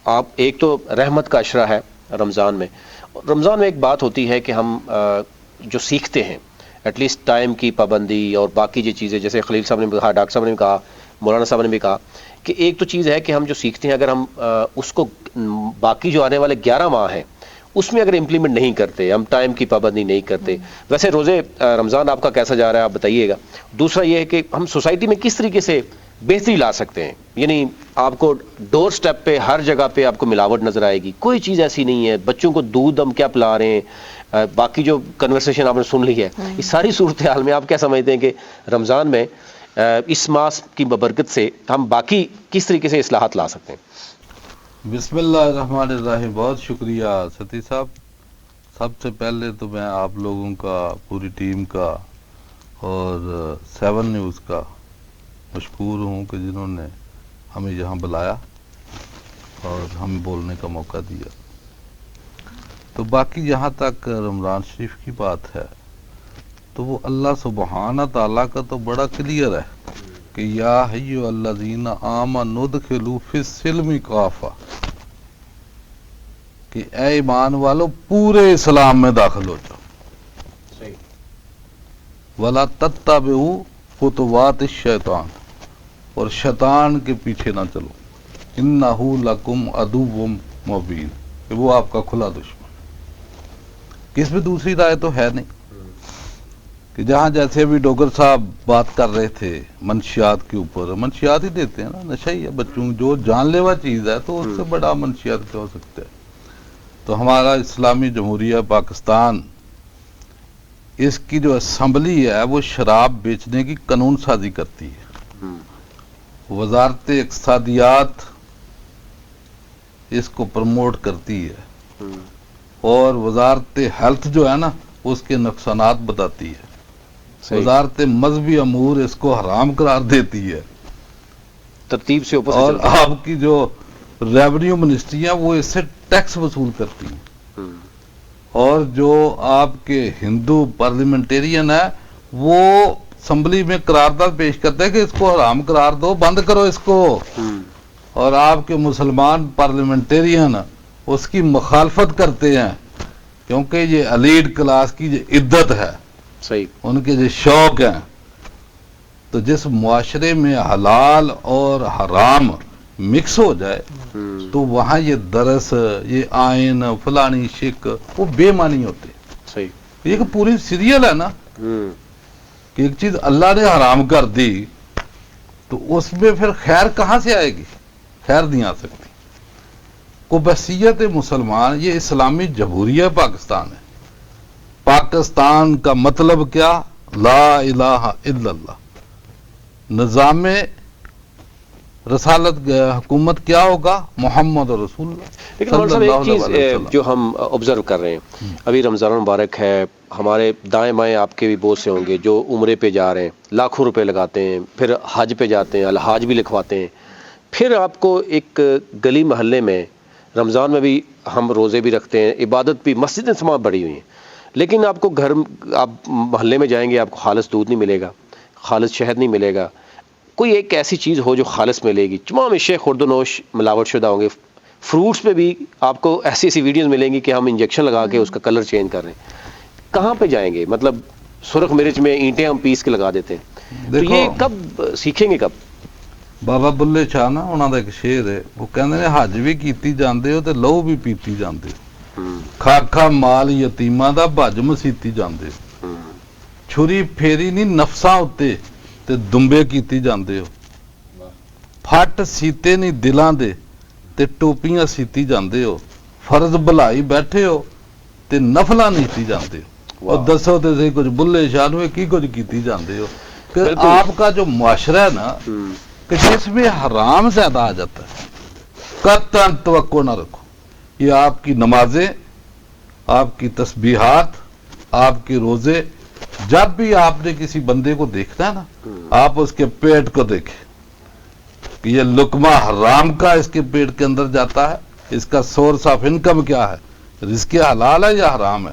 آپ ایک تو رحمت کا عشرہ ہے رمضان میں ایک بات ہوتی ہے کہ ہم جو سیکھتے ہیں ایٹ لیسٹ ٹائم کی پابندی اور باقی جو چیزیں, جیسے خلیل صاحب نے بھی کہا, ڈاکٹر صاحب نے بھی کہا, مولانا صاحب نے بھی کہا کہ ایک تو چیز ہے کہ ہم جو سیکھتے ہیں اگر ہم اس کو باقی جو آنے والے 11 ماہ ہیں اس میں اگر امپلیمنٹ نہیں کرتے, ہم ٹائم کی پابندی نہیں کرتے. ویسے روزے رمضان آپ کا کیسا جا رہا ہے آپ بتائیے گا. دوسرا یہ ہے کہ ہم سوسائٹی میں کس طریقے سے بہتری لا سکتے ہیں. یعنی آپ کو ڈور سٹیپ پہ ہر جگہ پہ آپ کو ملاوٹ نظر آئے گی, کوئی چیز ایسی نہیں ہے. بچوں کو دودھ ہم کیا پلا رہے ہیں, باقی جو کنورسیشن آپ نے سن لی ہے, اس ساری صورتحال میں آپ کیا سمجھتے ہیں کہ رمضان میں اس ماس کی برکت سے ہم باقی کس طریقے سے اصلاحات لا سکتے ہیں؟ بسم اللہ الرحمن الرحیم. بہت شکریہ ستی صاحب. سب سے پہلے تو میں آپ لوگوں کا, پوری ٹیم کا اور 7 نیوز کا مشکور ہوں کہ جنہوں نے ہمیں یہاں بلایا اور ہمیں بولنے کا موقع دیا. تو باقی جہاں تک رمضان شریف کی بات ہے تو وہ اللہ سبحانہ تعالیٰ کا تو بڑا کلیئر ہے کہ یا حیو الذین آمنوا ادخلوا فی السلم کافہ, کہ اے ایمان والو پورے اسلام میں داخل ہو جاؤ. وَلَا تَتَّبِعُوا خُطُوَاتِ الشَّیطان, اور شیطان کے پیچھے نہ چلو. اِنَّهُ لَكُمْ عَدُوٌّ مُبِینٌ, کہ وہ آپ کا کھلا دشمن. کس میں دوسری رائے تو ہے نہیں کہ جہاں جیسے ابھی ڈوگر صاحب بات کر رہے تھے منشیات کے اوپر, منشیات ہی دیتے ہیں نا, نشہ ہی ہے بچوں, جو جان لیوا چیز ہے تو اس سے بڑا منشیات کیا ہو سکتا ہے. تو ہمارا اسلامی جمہوریہ پاکستان, اس کی جو اسمبلی ہے وہ شراب بیچنے کی قانون سازی کرتی ہے. وزارت اقتصادیات اس کو پروموٹ کرتی ہے. اور وزارت ہیلتھ جو ہے نا اس کے نقصانات بتاتی ہے، وزارت مذہبی امور اس کو حرام قرار دیتی ہے، ترتیب سے اوپر سے اور چلتا ہے۔ آپ کی جو ریونیو منسٹری ہے وہ اس سے ٹیکس وصول کرتی ہیں، اور جو آپ کے ہندو پارلیمنٹیرین ہے وہ اسمبلی میں قرارداد پیش کرتے ہیں کہ اس کو حرام قرار دو، بند کرو اس کو، اور آپ کے مسلمان پارلیمنٹیرین اس کی مخالفت کرتے ہیں کیونکہ یہ ایلیٹ کلاس کی جو عدت ہے، صحیح، ان کے جو شوق ہیں۔ تو جس معاشرے میں حلال اور حرام مکس ہو جائے تو وہاں یہ درس، یہ آئین، فلانی شک، وہ بے معنی ہوتے ہیں۔ صحیح، یہ کہ پوری سیریل ہے نا کہ ایک چیز اللہ نے حرام کر دی تو اس میں پھر خیر کہاں سے آئے گی؟ خیر نہیں آ سکتی۔ کو بحثیت مسلمان یہ اسلامی جمہوریہ پاکستان ہے۔ پاکستان کا مطلب کیا؟ لا الہ الا اللہ۔ نظام رسالت حکومت کیا ہوگا؟ محمد رسول اللہ لیکن مولانا صاحب صلی ایک اللہ چیز علیہ وسلم۔ جو ہم آبزرو کر رہے ہیں، ابھی رمضان مبارک ہے، ہمارے دائیں بائیں آپ کے بھی بہت سے ہوں گے جو عمرے پہ جا رہے ہیں، لاکھوں روپے لگاتے ہیں، پھر حج پہ جاتے ہیں، الحاج بھی لکھواتے ہیں، پھر آپ کو ایک گلی محلے میں رمضان میں بھی ہم روزے بھی رکھتے ہیں، عبادت بھی، مسجدیں تمام بڑی ہوئی ہیں، لیکن آپ کو گھر، آپ محلے میں جائیں گے آپ کو خالص دودھ نہیں ملے گا، خالص شہد نہیں ملے گا، کوئی ایک ایسی چیز ہو جو خالص ملے گی، تمام اشیاء خورد و نوش ملاوٹ شدہ ہوں گے۔ فروٹس پہ بھی آپ کو ایسی ایسی ویڈیوز ملیں گی کہ ہم انجیکشن لگا کے اس کا کلر چینج کر رہے ہیں۔ کہاں پہ جائیں گے؟ مطلب سرخ مرچ میں اینٹیں ہم پیس کے لگا دیتے ہیں، تو یہ کب سیکھیں گے؟ کب؟ بابا بلے شاہ نا انہوں دا ایک شعر ہے، وہ کہندے نے حج بھی کیتی جاندے ہو تے لہو بھی پیتی جاندے ہو، کھاکھا مال یتیماں دا بھج مسیتی جاندے ہو، چھری پھیری نہیں نفساں اتے تے دمبے کیتی جاندے ہو، پھٹ سیتے نہیں دلاں دے تے ٹوپیاں سیتی جاندے ہو، فرض بھلائی بیٹھے ہو تے نفلاں نیتی جاندے ہو، اور دسو تے صحیح کچھ بلے شاہ نو کی کچھ کیتی جاندے ہو۔ کہ آپ کا جو معاشرہ ہے نا کہ جس میں حرام زیادہ آ جاتا ہے، قطعاً توقع نہ رکھو۔ یہ آپ کی نمازیں، آپ کی تسبیحات، آپ کے روزے، جب بھی آپ نے کسی بندے کو دیکھنا ہے نا، آپ اس کے پیٹ کو دیکھیں کہ یہ لقمہ حرام کا اس کے پیٹ کے اندر جاتا ہے، اس کا سورس آف انکم کیا ہے، رزق حلال ہے یا حرام ہے۔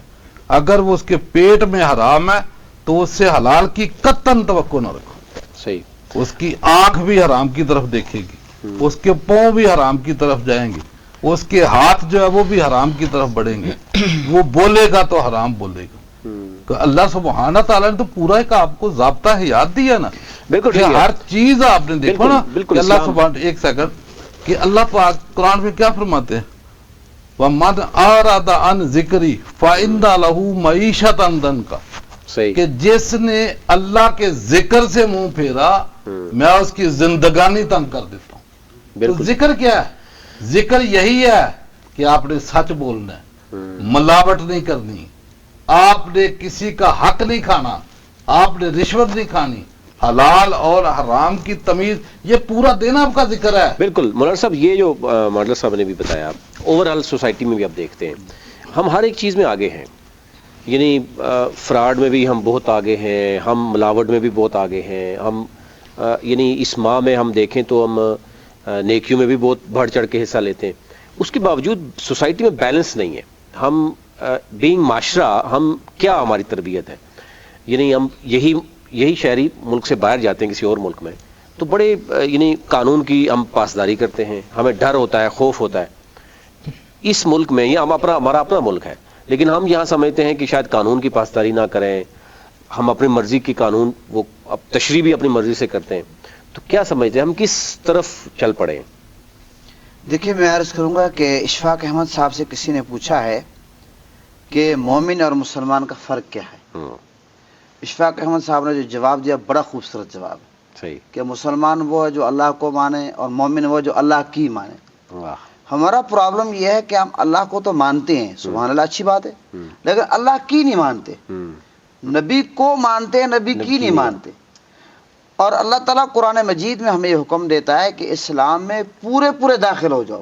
اگر وہ اس کے پیٹ میں حرام ہے تو اس سے حلال کی قطعاً توقع نہ رکھو۔ صحیح، اس کی آنکھ بھی حرام کی طرف دیکھے گی، اس کے پاؤں بھی حرام کی طرف جائیں گے، اس کے ہاتھ جو ہے وہ بھی حرام کی طرف بڑھیں گے، وہ بولے گا تو حرام بولے گا۔ کہ اللہ سبحانہ تعالیٰ نے تو پورا ایک آپ کو ضابطہ حیات دیا نا، بالکل کہ ٹھیک ہے، ہر چیز آپ نے دیکھو نا بالکل کہ اللہ اسلام- سبحانہ، ایک سیکنڈ، کہ اللہ پاک قرآن میں کیا فرماتے ہیں؟ وَمَنْ أَعْرَضَ عَنْ ذِكْرِي فَإِنَّ لَهُ مَعِيشَةً ضَنْكَ، صحیح، کہ جس نے اللہ کے ذکر سے منہ پھیرا میں اس کی زندگانی تنگ کر دیتا ہوں۔ تو بالکل، ذکر کیا ہے؟ ذکر یہی ہے کہ آپ نے سچ بولنا ہے، ملاوٹ نہیں کرنی، آپ نے کسی کا حق نہیں کھانا، آپ نے رشوت نہیں کھانی، حلال اور حرام کی تمیز، یہ پورا دن آپ کا ذکر ہے۔ بالکل مولانا صاحب، یہ جو ماڈلر صاحب نے بھی بتایا، اوور آل سوسائٹی میں بھی آپ دیکھتے ہیں ہم ہر ایک چیز میں آگے ہیں، یعنی فراڈ میں بھی ہم بہت آگے ہیں، ہم ملاوٹ میں بھی بہت آگے ہیں، ہم یعنی اس ماہ میں ہم دیکھیں تو ہم نیکیوں میں بھی بہت بڑھ چڑھ کے حصہ لیتے ہیں، اس کے باوجود سوسائٹی میں بیلنس نہیں ہے۔ ہم بینگ معاشرہ، ہم کیا ہماری تربیت ہے، یعنی ہم یہی شہری ملک سے باہر جاتے ہیں کسی اور ملک میں تو بڑے یعنی قانون کی ہم پاسداری کرتے ہیں، ہمیں ڈر ہوتا ہے، خوف ہوتا ہے۔ اس ملک میں یہ ہمارا اپنا ملک ہے، لیکن ہم یہاں سمجھتے ہیں کہ شاید قانون کی پاسداری نہ کریں، ہم اپنی مرضی کی قانون، وہ اب تشریح بھی اپنی مرضی سے کرتے ہیں، تو کیا سمجھتے ہیں ہم کس طرف چل پڑے ہیں؟ دیکھیے میں عرض کروں گا کہ اشفاق احمد صاحب سے کسی نے پوچھا ہے کہ مومن اور مسلمان کا فرق کیا ہے۔ اشفاق احمد صاحب نے جو جواب دیا بڑا خوبصورت جواب ہے، صحیح، کہ مسلمان وہ ہے جو اللہ کو مانے اور مومن وہ جو اللہ کی مانے۔ واہ، ہمارا پرابلم یہ ہے کہ ہم اللہ کو تو مانتے ہیں، سبحان اللہ، اچھی بات ہے، لیکن اللہ کی نہیں مانتے، نبی کو مانتے ہیں، نبی کی نہیں مانتے۔ اور اللہ تعالیٰ قرآن مجید میں ہمیں یہ حکم دیتا ہے کہ اسلام میں پورے داخل ہو جاؤ،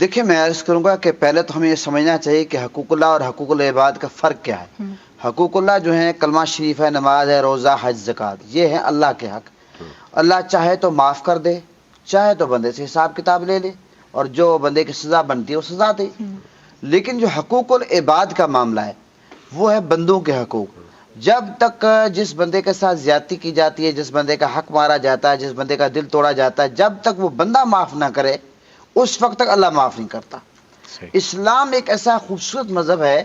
دیکھیں میں عرض کروں گا کہ پہلے تو ہمیں یہ سمجھنا چاہیے کہ حقوق اللہ اور حقوق العباد کا فرق کیا ہے. حقوق اللہ جو ہیں کلمہ شریف ہے, نماز ہے, روزہ, حج, زکوٰۃ, یہ ہیں اللہ کے حق. اللہ چاہے تو معاف کر دے, چاہے تو بندے سے حساب کتاب لے لے, اور جو بندے کی سزا بنتی ہے وہ سزا دے. لیکن جو حقوق العباد کا معاملہ ہے وہ ہے بندوں کے حقوق. جب تک جس بندے کے ساتھ زیادتی کی جاتی ہے, جس بندے کا حق مارا جاتا ہے, جس بندے کا دل توڑا جاتا ہے, جب تک وہ بندہ معاف نہ کرے اس وقت تک اللہ معاف نہیں کرتا. اسلام ایک ایسا خوبصورت مذہب ہے,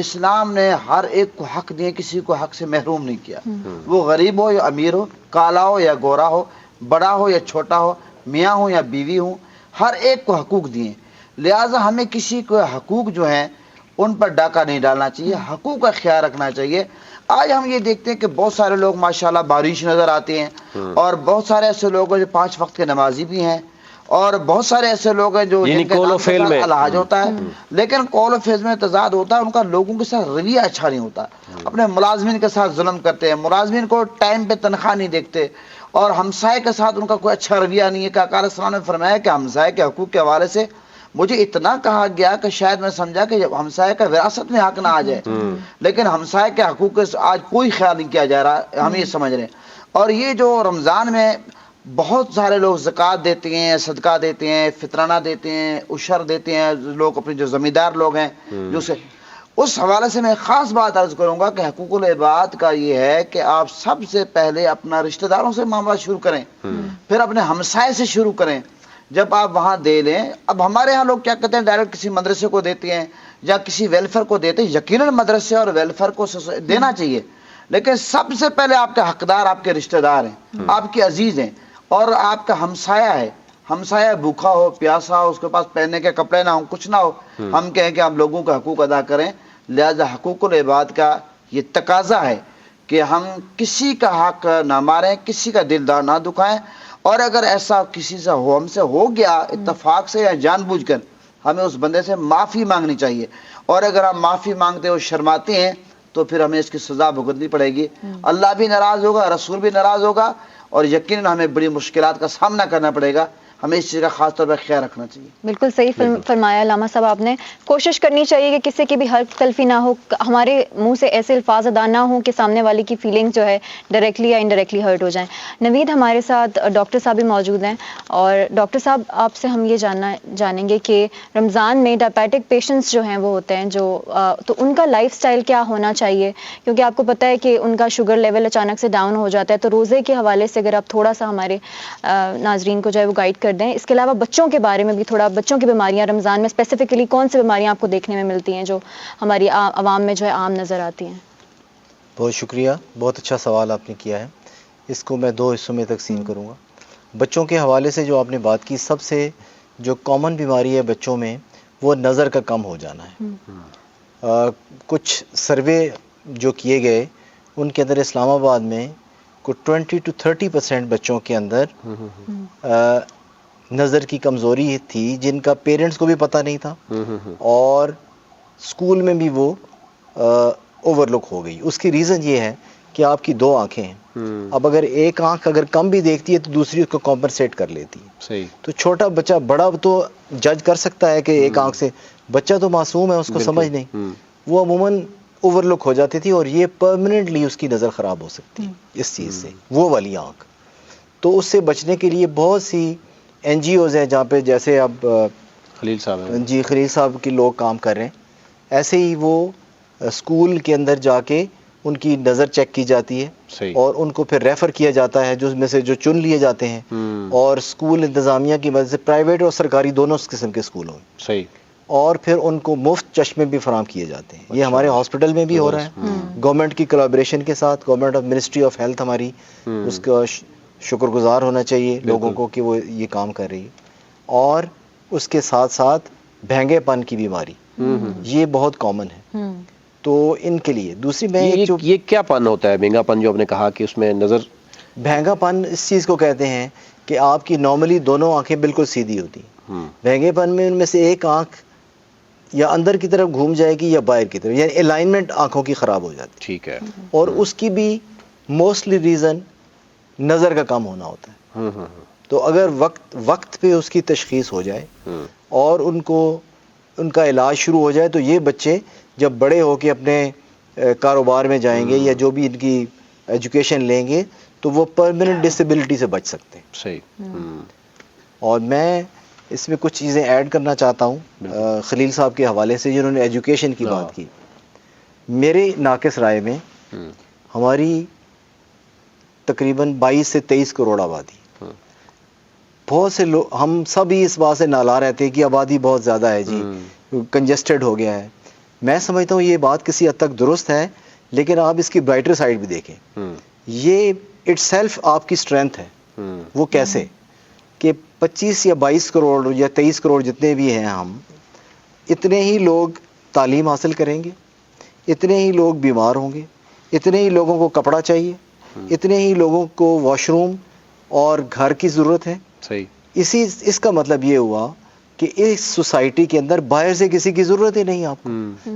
اسلام نے ہر ایک کو حق دیے, کسی کو حق سے محروم نہیں کیا. وہ غریب ہو یا امیر ہو, کالا ہو یا گورا ہو, بڑا ہو یا چھوٹا ہو, میاں ہو یا بیوی ہو, ہر ایک کو حقوق دیے. لہٰذا ہمیں کسی کو حقوق جو ہیں ان پر ڈاکہ نہیں ڈالنا چاہیے, حقوق کا خیال رکھنا چاہیے. آج ہم یہ دیکھتے ہیں کہ بہت سارے لوگ ماشاءاللہ بارش نظر آتے ہیں, اور بہت سارے ایسے لوگ ہیں جو 5 وقت کے نمازی بھی ہیں, اور بہت سارے ایسے لوگ ہیں جو جن کا نام الحاج ہوتا ہے, لیکن قول و فعل میں تضاد ہوتا ہے, ان کا لوگوں کے ساتھ رویہ اچھا نہیں ہوتا, اپنے ملازمین کے ساتھ ظلم کرتے ہیں, ملازمین کو ٹائم پہ تنخواہ نہیں دیکھتے, اور ہمسائے کے ساتھ ان کا کوئی اچھا رویہ نہیں ہے. کہ آقا علیہ السلام نے فرمایا کہ ہمسائے کے حقوق کے حوالے سے مجھے اتنا کہا گیا کہ شاید میں سمجھا کہ ہمسائے کا وراثت میں حق نہ آ جائے, لیکن ہمسائے کے حقوق کے آج کوئی خیال نہیں کیا جا رہا, ہم یہ سمجھ رہے ہیں. اور یہ جو رمضان میں بہت سارے لوگ زکوٰۃ دیتے ہیں, صدقہ دیتے ہیں, فطرانہ دیتے ہیں, عشر دیتے ہیں, لوگ اپنے جو زمیندار لوگ ہیں جو سے, اس حوالے سے میں خاص بات عرض کروں گا کہ حقوق العباد کا یہ ہے کہ آپ سب سے پہلے اپنا رشتہ داروں سے معاملہ شروع کریں, پھر اپنے ہمسائے سے شروع کریں. جب آپ وہاں دے لیں, اب ہمارے ہاں لوگ کیا کہتے ہیں ڈائریکٹ کسی مدرسے کو دیتے ہیں یا کسی ویلفیئر کو دیتے ہیں. یقیناً مدرسے اور ویلفیئر کو دینا چاہیے, لیکن سب سے پہلے آپ کے حقدار آپ کے رشتہ دار ہیں, آپ کے عزیز ہیں, اور آپ کا ہمسایہ ہے. ہمسایہ بھوکا ہو, پیاسا ہو, اس کے پاس پہننے کے کپڑے نہ ہوں, کچھ نہ ہو, ہم کہیں کہ آپ لوگوں کا حقوق ادا کریں. لہذا حقوق العباد کا یہ تقاضا ہے کہ ہم کسی کا حق نہ ماریں, کسی کا دل نہ دکھائیں, اور اگر ایسا کسی سے ہم سے ہو گیا اتفاق سے یا جان بوجھ کر, ہمیں اس بندے سے معافی مانگنی چاہیے. اور اگر ہم معافی مانگتے ہو شرماتے ہیں تو پھر ہمیں اس کی سزا بھگتنی پڑے گی. اللہ بھی ناراض ہوگا, رسول بھی ناراض ہوگا, اور یقیناً ہمیں بڑی مشکلات کا سامنا کرنا پڑے گا. ہمیں اس چیز کا خاص طور پر خیال رکھنا چاہیے. بالکل صحیح فرمایا علامہ صاحب آپ نے. کوشش کرنی چاہیے کہ کسی کی بھی حرف تلفی نہ ہو, ہمارے منہ سے ایسے الفاظ ادا نہ ہوں کہ سامنے والے کی فیلنگ جو ہے ڈائریکٹلی یا انڈائریکٹلی ہرٹ ہو جائیں. نوید ہمارے ساتھ ڈاکٹر صاحب بھی موجود ہیں, اور ڈاکٹر صاحب آپ سے ہم یہ جانیں گے کہ رمضان میں ڈائبیٹک پیشنٹس جو ہیں وہ ہوتے ہیں جو, تو ان کا لائف سٹائل کیا ہونا چاہیے, کیونکہ آپ کو پتہ ہے کہ ان کا شوگر لیول اچانک سے ڈاؤن ہو جاتا ہے. تو روزے کے حوالے سے اگر آپ تھوڑا سا ہمارے ناظرین کو جو ہے وہ گائیڈ کر دیں. اس کے علاوہ بچوں کے بارے میں بھی تھوڑا, بچوں کی بیماریاں رمضان میں اسپیسیفکلی کون سی بیماریاں آپ کو دیکھنے میں ملتی ہیں جو ہماری عوام میں جو ہے عام نظر آتی ہیں؟ بہت شکریہ, بہت اچھا سوال آپ نے کیا ہے. اس کو میں 2 حصوں میں تقسیم کروں گا. بچوں کے حوالے سے جو آپ نے بات کی, سب سے جو کامن بیماری ہے بچوں میں وہ نظر کا کم ہو جانا ہے. کچھ سروے جو کیے گئے ان کے اندر اسلام آباد میں کوئی 20 to 30% بچوں کے اندر نظر کی کمزوری تھی, جن کا پیرنٹس کو بھی پتہ نہیں تھا, اور اسکول میں بھی وہ اوور لک ہو گئی. اس کی ریزن یہ ہے کہ آپ کی 2 آنکھیں ہیں. اب اگر ایک آنکھ اگر کم بھی دیکھتی ہے تو دوسری اس کو کمپنسیٹ کر لیتی ہے. صحیح. تو چھوٹا بچہ, بڑا تو جج کر سکتا ہے کہ ایک آنکھ سے, بچہ تو معصوم ہے, اس کو سمجھ نہیں, وہ عموماً اوور لک ہو جاتی تھی, اور یہ پرماننٹلی اس کی نظر خراب ہو سکتی ہے اس چیز سے, وہ والی آنکھ. تو اس سے بچنے کے لیے بہت سی NGOs ہیں جہاں پہ, جیسے اب خلیل صاحب ہیں, جی خلیل صاحب کی لوگ کام کر رہے ہیں, ایسے ہی وہ اسکول کے اندر جا کے ان کی نظر چیک کی جاتی ہے. صحیح. اور ان کو پھر ریفر کیا جاتا ہے, جو میں سے جو چن لیے جاتے ہیں, اور اسکول انتظامیہ کی مدد سے, پرائیویٹ اور سرکاری دونوں قسم کے اسکولوں میں, صحیح, اور پھر ان کو مفت چشمے بھی فراہم کیے جاتے ہیں. یہ ہمارے ہاسپٹل میں بھی ہو رہا ہے, گورنمنٹ کی کولابریشن کے ساتھ. Government of ministry of health ہماری اس کا شکر گزار ہونا چاہیے لوگوں کو کہ وہ یہ کام کر رہی ہے. اور اس کے ساتھ ساتھ بھینگے پن کی بیماری, یہ بہت کامن ہے. تو ان کے لیے دوسری میں یہ کیا پن ہوتا ہے بھینگا پن جو آپ نے کہا کہ اس میں نظر, بھینگا پن اس چیز کو کہتے ہیں کہ آپ کی نارملی دونوں آنکھیں بالکل سیدھی ہوتی ہیں. بھینگے پن میں ان میں سے ایک آنکھ یا اندر کی طرف گھوم جائے گی یا باہر کی طرف, یعنی الائنمنٹ آنکھوں کی خراب ہو جاتی ہے. ٹھیک ہے. اور اس کی بھی موسٹلی ریزن نظر کا کم ہونا ہوتا ہے. تو اگر وقت پہ اس کی تشخیص ہو جائے اور ان کا علاج شروع ہو جائے تو یہ بچے جب بڑے ہو کے اپنے کاروبار میں جائیں گے یا جو بھی ان کی ایجوکیشن لیں گے تو وہ پرماننٹ ڈسیبلٹی سے بچ سکتے ہیں. صحیح. اور میں اس میں کچھ چیزیں ایڈ کرنا چاہتا ہوں خلیل صاحب کے حوالے سے جنہوں نے ایجوکیشن کی بات کی. میرے ناقص رائے میں ہماری تقریباً 22 سے 23 کروڑ آبادی, بہت سے لوگ, ہم سب ہی اس بات سے نالا رہتے ہیں کہ آبادی بہت زیادہ ہے جی, کنجسٹڈ ہو گیا ہے. میں سمجھتا ہوں یہ بات کسی حد تک درست ہے, لیکن آپ اس کی برائٹر سائڈ بھی دیکھیں. یہ اٹ سیلف آپ کی اسٹرینتھ ہے. وہ کیسے کہ 25 یا 22 کروڑ یا 23 کروڑ جتنے بھی ہیں ہم, اتنے ہی لوگ تعلیم حاصل کریں گے, اتنے ہی لوگ بیمار ہوں گے, اتنے ہی لوگوں کو کپڑا چاہیے, اتنے ہی لوگوں کو واش روم اور گھر کی ضرورت ہے. صحیح. اس کا مطلب یہ ہوا کہ اس سوسائٹی کے اندر باہر سے کسی کی ضرورت ہی نہیں آپ کو.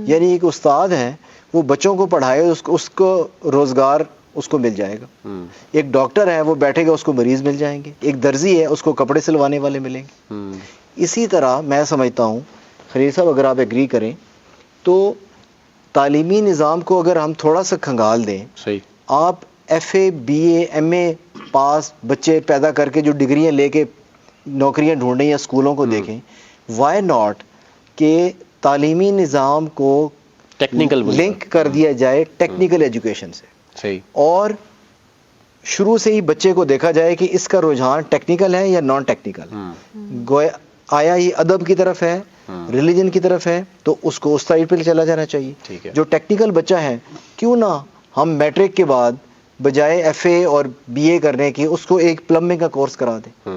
یعنی ایک استاد ہے, وہ بچوں کو پڑھائے, اس کو روزگار اس کو مل جائے گا. ایک ڈاکٹر ہے, وہ بیٹھے گا, اس کو مریض مل جائیں گے. ایک درزی ہے, اس کو کپڑے سلوانے والے ملیں گے. اسی طرح میں سمجھتا ہوں خلیل صاحب, اگر آپ ایگری کریں تو تعلیمی نظام کو اگر ہم تھوڑا سا کھنگال دیں, آپ F A B A M A pass بچے پیدا کر کے جو ڈگریاں لے کے نوکریاں ڈھونڈیں یا اسکولوں کو دیکھیں, وائی ناٹ کہ تعلیمی نظام کو ٹیکنیکل لنک کر دیا جائے ٹیکنیکل ایجوکیشن سے. صحیح. اور شروع سے ہی بچے کو دیکھا جائے کہ اس کا رجحان ٹیکنیکل ہے یا نان ٹیکنیکل. آیا یہ ادب کی طرف ہے, ریلیجن کی طرف ہے, تو اس کو اس سائڈ پہ چلا جانا چاہیے. جو ٹیکنیکل بچہ ہے, کیوں نہ ہم میٹرک کے بعد بجائے ایف اے اور بی اے کرنے کی اس کو ایک پلمبنگ کا کورس کرا دیں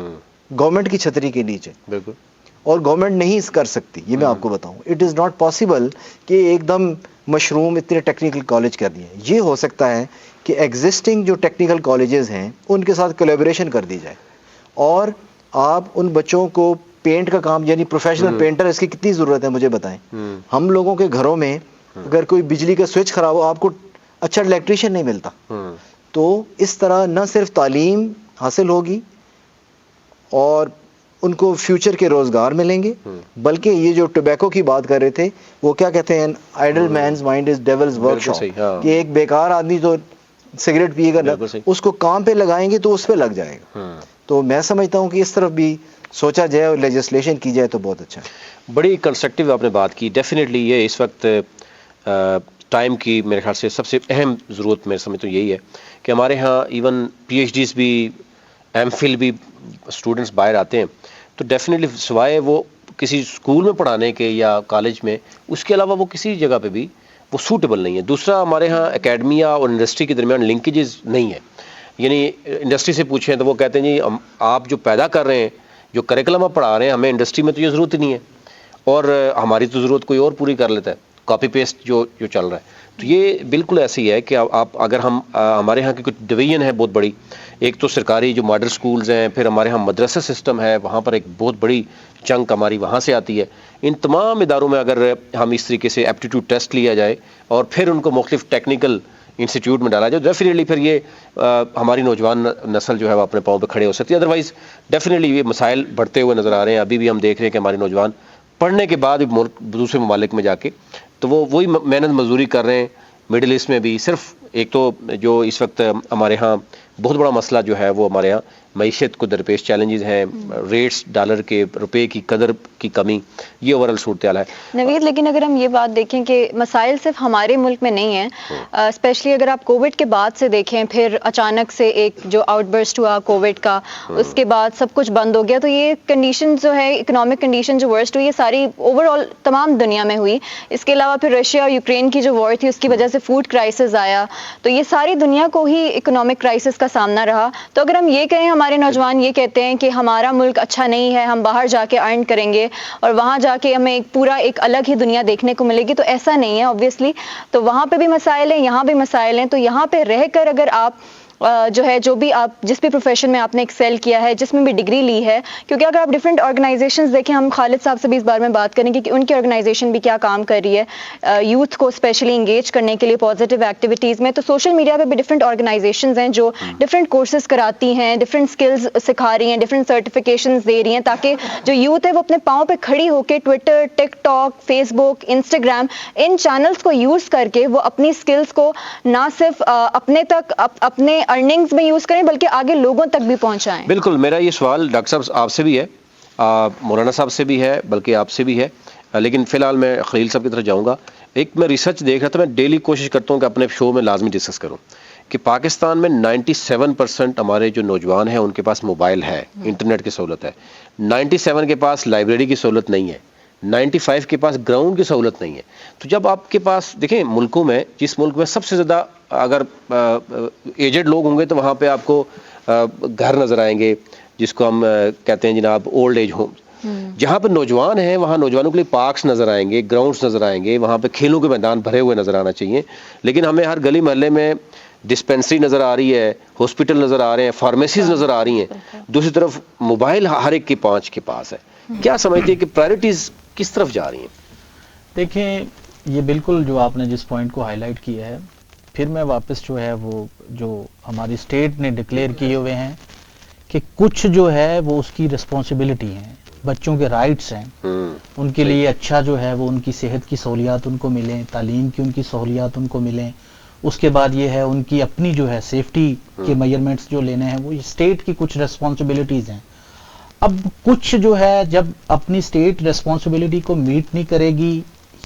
گورنمنٹ کی چھتری کے نیچے. بالکل. اور گورنمنٹ نہیں کر سکتی, یہ میں آپ کو بتاؤں. اٹ از ناٹ پاسبل کہ ایک دم مشروم اتنے ٹیکنیکل کالج کر دیے. یہ ہو سکتا ہے کہ ایگزسٹنگ جو ٹیکنیکل کالجز ہیں ان کے ساتھ کولیبریشن کر دی جائے, اور آپ ان بچوں کو پینٹ کا کام, یعنی پروفیشنل پینٹر, اس کی کتنی ضرورت ہے مجھے بتائیں. ہم لوگوں کے گھروں میں اگر کوئی بجلی کا سوئچ خراب ہو, آپ کو اچھا الیکٹریشین نہیں ملتا. تو اس طرح نہ صرف تعلیم حاصل ہوگی اور ان کو فیوچر کے روزگار ملیں گے, بلکہ یہ جو ٹوبیکو کی بات کر رہے تھے, وہ کیا کہتے ہیں, idle man's mind is devil's workshop, کہ ایک بیکار آدمی تو سگریٹ پیے گا, اس کو کام پہ لگائیں گے تو اس پہ لگ جائے گا. تو میں سمجھتا ہوں کہ اس طرف بھی سوچا جائے اور لیجسلیشن کی جائے تو بہت اچھا ہے. بڑی کنسٹرکٹیو آپ نے بات کی. ڈیفینیٹلی یہ اس وقت ٹائم کی میرے خیال سے سب سے اہم ضرورت میں سمجھتا ہوں یہی ہے کہ ہمارے ہاں ایون پی ایچ ڈیز بھی, ایم فل بھی اسٹوڈنٹس باہر آتے ہیں, تو ڈیفینیٹلی سوائے وہ کسی اسکول میں پڑھانے کے یا کالج میں, اس کے علاوہ وہ کسی جگہ پہ بھی وہ سوٹیبل نہیں ہے. دوسرا, ہمارے ہاں اکیڈمیا اور انڈسٹری کے درمیان لنکیجز نہیں ہے. یعنی انڈسٹری سے پوچھیں تو وہ کہتے ہیں جی آپ جو پیدا کر رہے ہیں, جو کریکلم آپ پڑھا رہے ہیں, ہمیں انڈسٹری میں تو یہ ضرورت نہیں ہے, اور ہماری تو ضرورت کوئی اور پوری کر لیتا ہے, کاپی پیسٹ جو چل رہا ہے. تو یہ بالکل ایسی ہے کہ آپ اگر ہم ہمارے ہاں کی کچھ ڈویژن ہے بہت بڑی, ایک تو سرکاری جو ماڈل سکولز ہیں, پھر ہمارے ہاں مدرسہ سسٹم ہے, وہاں پر ایک بہت بڑی چنک ہماری وہاں سے آتی ہے. ان تمام اداروں میں اگر ہم اس طریقے سے ایپٹیٹیوڈ ٹیسٹ لیا جائے اور پھر ان کو مختلف ٹیکنیکل انسٹیٹیوٹ میں ڈالا جائے, ڈیفینیٹلی پھر یہ ہماری نوجوان نسل جو ہے وہ اپنے پاؤں پہ کھڑے ہو سکتی ہے. ادروائز ڈیفینیٹلی یہ مسائل بڑھتے ہوئے نظر آ رہے ہیں. ابھی بھی ہم دیکھ رہے ہیں کہ ہمارے نوجوان پڑھنے کے بعد بھی دوسرے ممالک میں جا کے تو وہ وہی محنت مزدوری کر رہے ہیں. مڈل ایسٹ میں بھی صرف ایک تو جو اس وقت ہمارے ہاں بہت بڑا مسئلہ جو ہے وہ ہمارے ہاں معیشت کو درپیش چیلنجز ہیں, ریٹس, ڈالر کے, روپے کی قدر کی کمی, یہ اوورال صورتحال ہے. نوید, لیکن اگر ہم یہ بات دیکھیں کہ مسائل صرف ہمارے ملک میں نہیں ہیں, اسپیشلی اگر آپ کووڈ کے بعد سے دیکھیں, پھر اچانک سے ایک جو آؤٹ برسٹ ہوا کووڈ کا, اس کے بعد سب کچھ بند ہو گیا, تو یہ کنڈیشن جو ہے, اکنامک کنڈیشن جو ورسٹ ہوئی, یہ ساری اوور آل تمام دنیا میں ہوئی. اس کے علاوہ پھر رشیا اور یوکرین کی جو وار تھی, اس کی وجہ سے فوڈ کرائسس آیا, تو یہ ساری دنیا کو ہی اکنامک کرائسس کا سامنا رہا. تو اگر ہم یہ کہیں, ہمارے نوجوان یہ کہتے ہیں کہ ہمارا ملک اچھا نہیں ہے, ہم باہر جا کے ارن کریں گے اور وہاں جا کے ہمیں ایک پورا ایک الگ ہی دنیا دیکھنے کو ملے گی, تو ایسا نہیں ہے آبویسلی. تو وہاں پہ بھی مسائل ہیں, یہاں بھی مسائل ہیں. تو یہاں پہ رہ کر اگر آپ جو ہے جو بھی آپ جس بھی پروفیشن میں آپ نے ایکسیل کیا ہے, جس میں بھی ڈگری لی ہے, کیونکہ اگر آپ ڈفرینٹ آرگنائزیشنز دیکھیں, ہم خالد صاحب سے بھی اس بارے میں بات کریں گے کہ ان کی آرگنائزیشن بھی کیا کام کر رہی ہے یوتھ کو اسپیشلی انگیج کرنے کے لیے پازیٹیو ایکٹیویٹیز میں. تو سوشل میڈیا پہ بھی ڈفرینٹ آرگنائزیشنز ہیں جو ڈفرینٹ کورسز کراتی ہیں, ڈفرینٹ اسکلز سکھا رہی ہیں, ڈفرینٹ سرٹیفکیشنز دے رہی ہیں, تاکہ جو یوتھ ہے وہ اپنے پاؤں پہ کھڑی ہو کے ٹویٹر, ٹک ٹاک, فیس بک, انسٹاگرام ان چینلز کو یوز کر کے وہ اپنی اسکلز کو نہ صرف اپنے تک اپنے ارننگز میں یوز کریں بلکہ آگے لوگوں تک بھی پہنچائیں. بالکل, میرا یہ سوال ڈاکٹر صاحب آپ سے بھی ہے, مولانا صاحب سے بھی ہے, بلکہ آپ سے بھی ہے, لیکن فی الحال میں خلیل صاحب کی طرف جاؤں گا. ایک میں ریسرچ دیکھ رہا تھا, میں ڈیلی کوشش کرتا ہوں کہ اپنے شو میں لازمی ڈسکس کروں کہ پاکستان میں 97% ہمارے جو نوجوان ہیں ان کے پاس موبائل ہے, انٹرنیٹ کی سہولت ہے, 97 کے پاس لائبریری کی سہولت نہیں ہے, 95 کے پاس گراؤنڈ کی سہولت نہیں ہے. تو جب آپ کے پاس دیکھیں ملکوں میں, جس ملک میں سب سے زیادہ اگر ایجڈ لوگ ہوں گے تو وہاں پہ آپ کو گھر نظر آئیں گے جس کو ہم کہتے ہیں جناب اولڈ ایج ہوم. جہاں پہ نوجوان ہیں وہاں نوجوانوں کے لیے پارکس نظر آئیں گے, گراؤنڈز نظر آئیں گے, وہاں پہ کھیلوں کے میدان بھرے ہوئے نظر آنا چاہیے. لیکن ہمیں ہر گلی محلے میں ڈسپینسری نظر آ رہی ہے, ہاسپٹل نظر آ رہے ہیں, فارمیسیز نظر آ رہی ہیں, دوسری طرف موبائل ہر ایک کے پانچ کے پاس ہے. کیا سمجھتے ہیں کہ پرائرٹیز کس طرف جا رہی ہیں؟ دیکھیں یہ بالکل جو آپ نے جس پوائنٹ کو ہائی لائٹ کیا ہے, پھر میں واپس جو ہے وہ جو ہماری اسٹیٹ نے ڈکلیئر کیے ہوئے ہیں کہ کچھ جو ہے وہ اس کی رسپانسبلٹی ہیں, بچوں کے رائٹس ہیں, ان کے لیے اچھا جو ہے وہ ان کی صحت کی سہولیات ان کو ملیں, تعلیم کی ان کی سہولیات ان کو ملیں. اس کے بعد یہ ہے ان کی اپنی جو ہے سیفٹی کے میجرمنٹس جو لینے ہیں وہ اسٹیٹ کی کچھ رسپانسبلٹیز ہیں. اب کچھ جو ہے جب اپنی اسٹیٹ ریسپانسبلٹی کو میٹ نہیں کرے گی,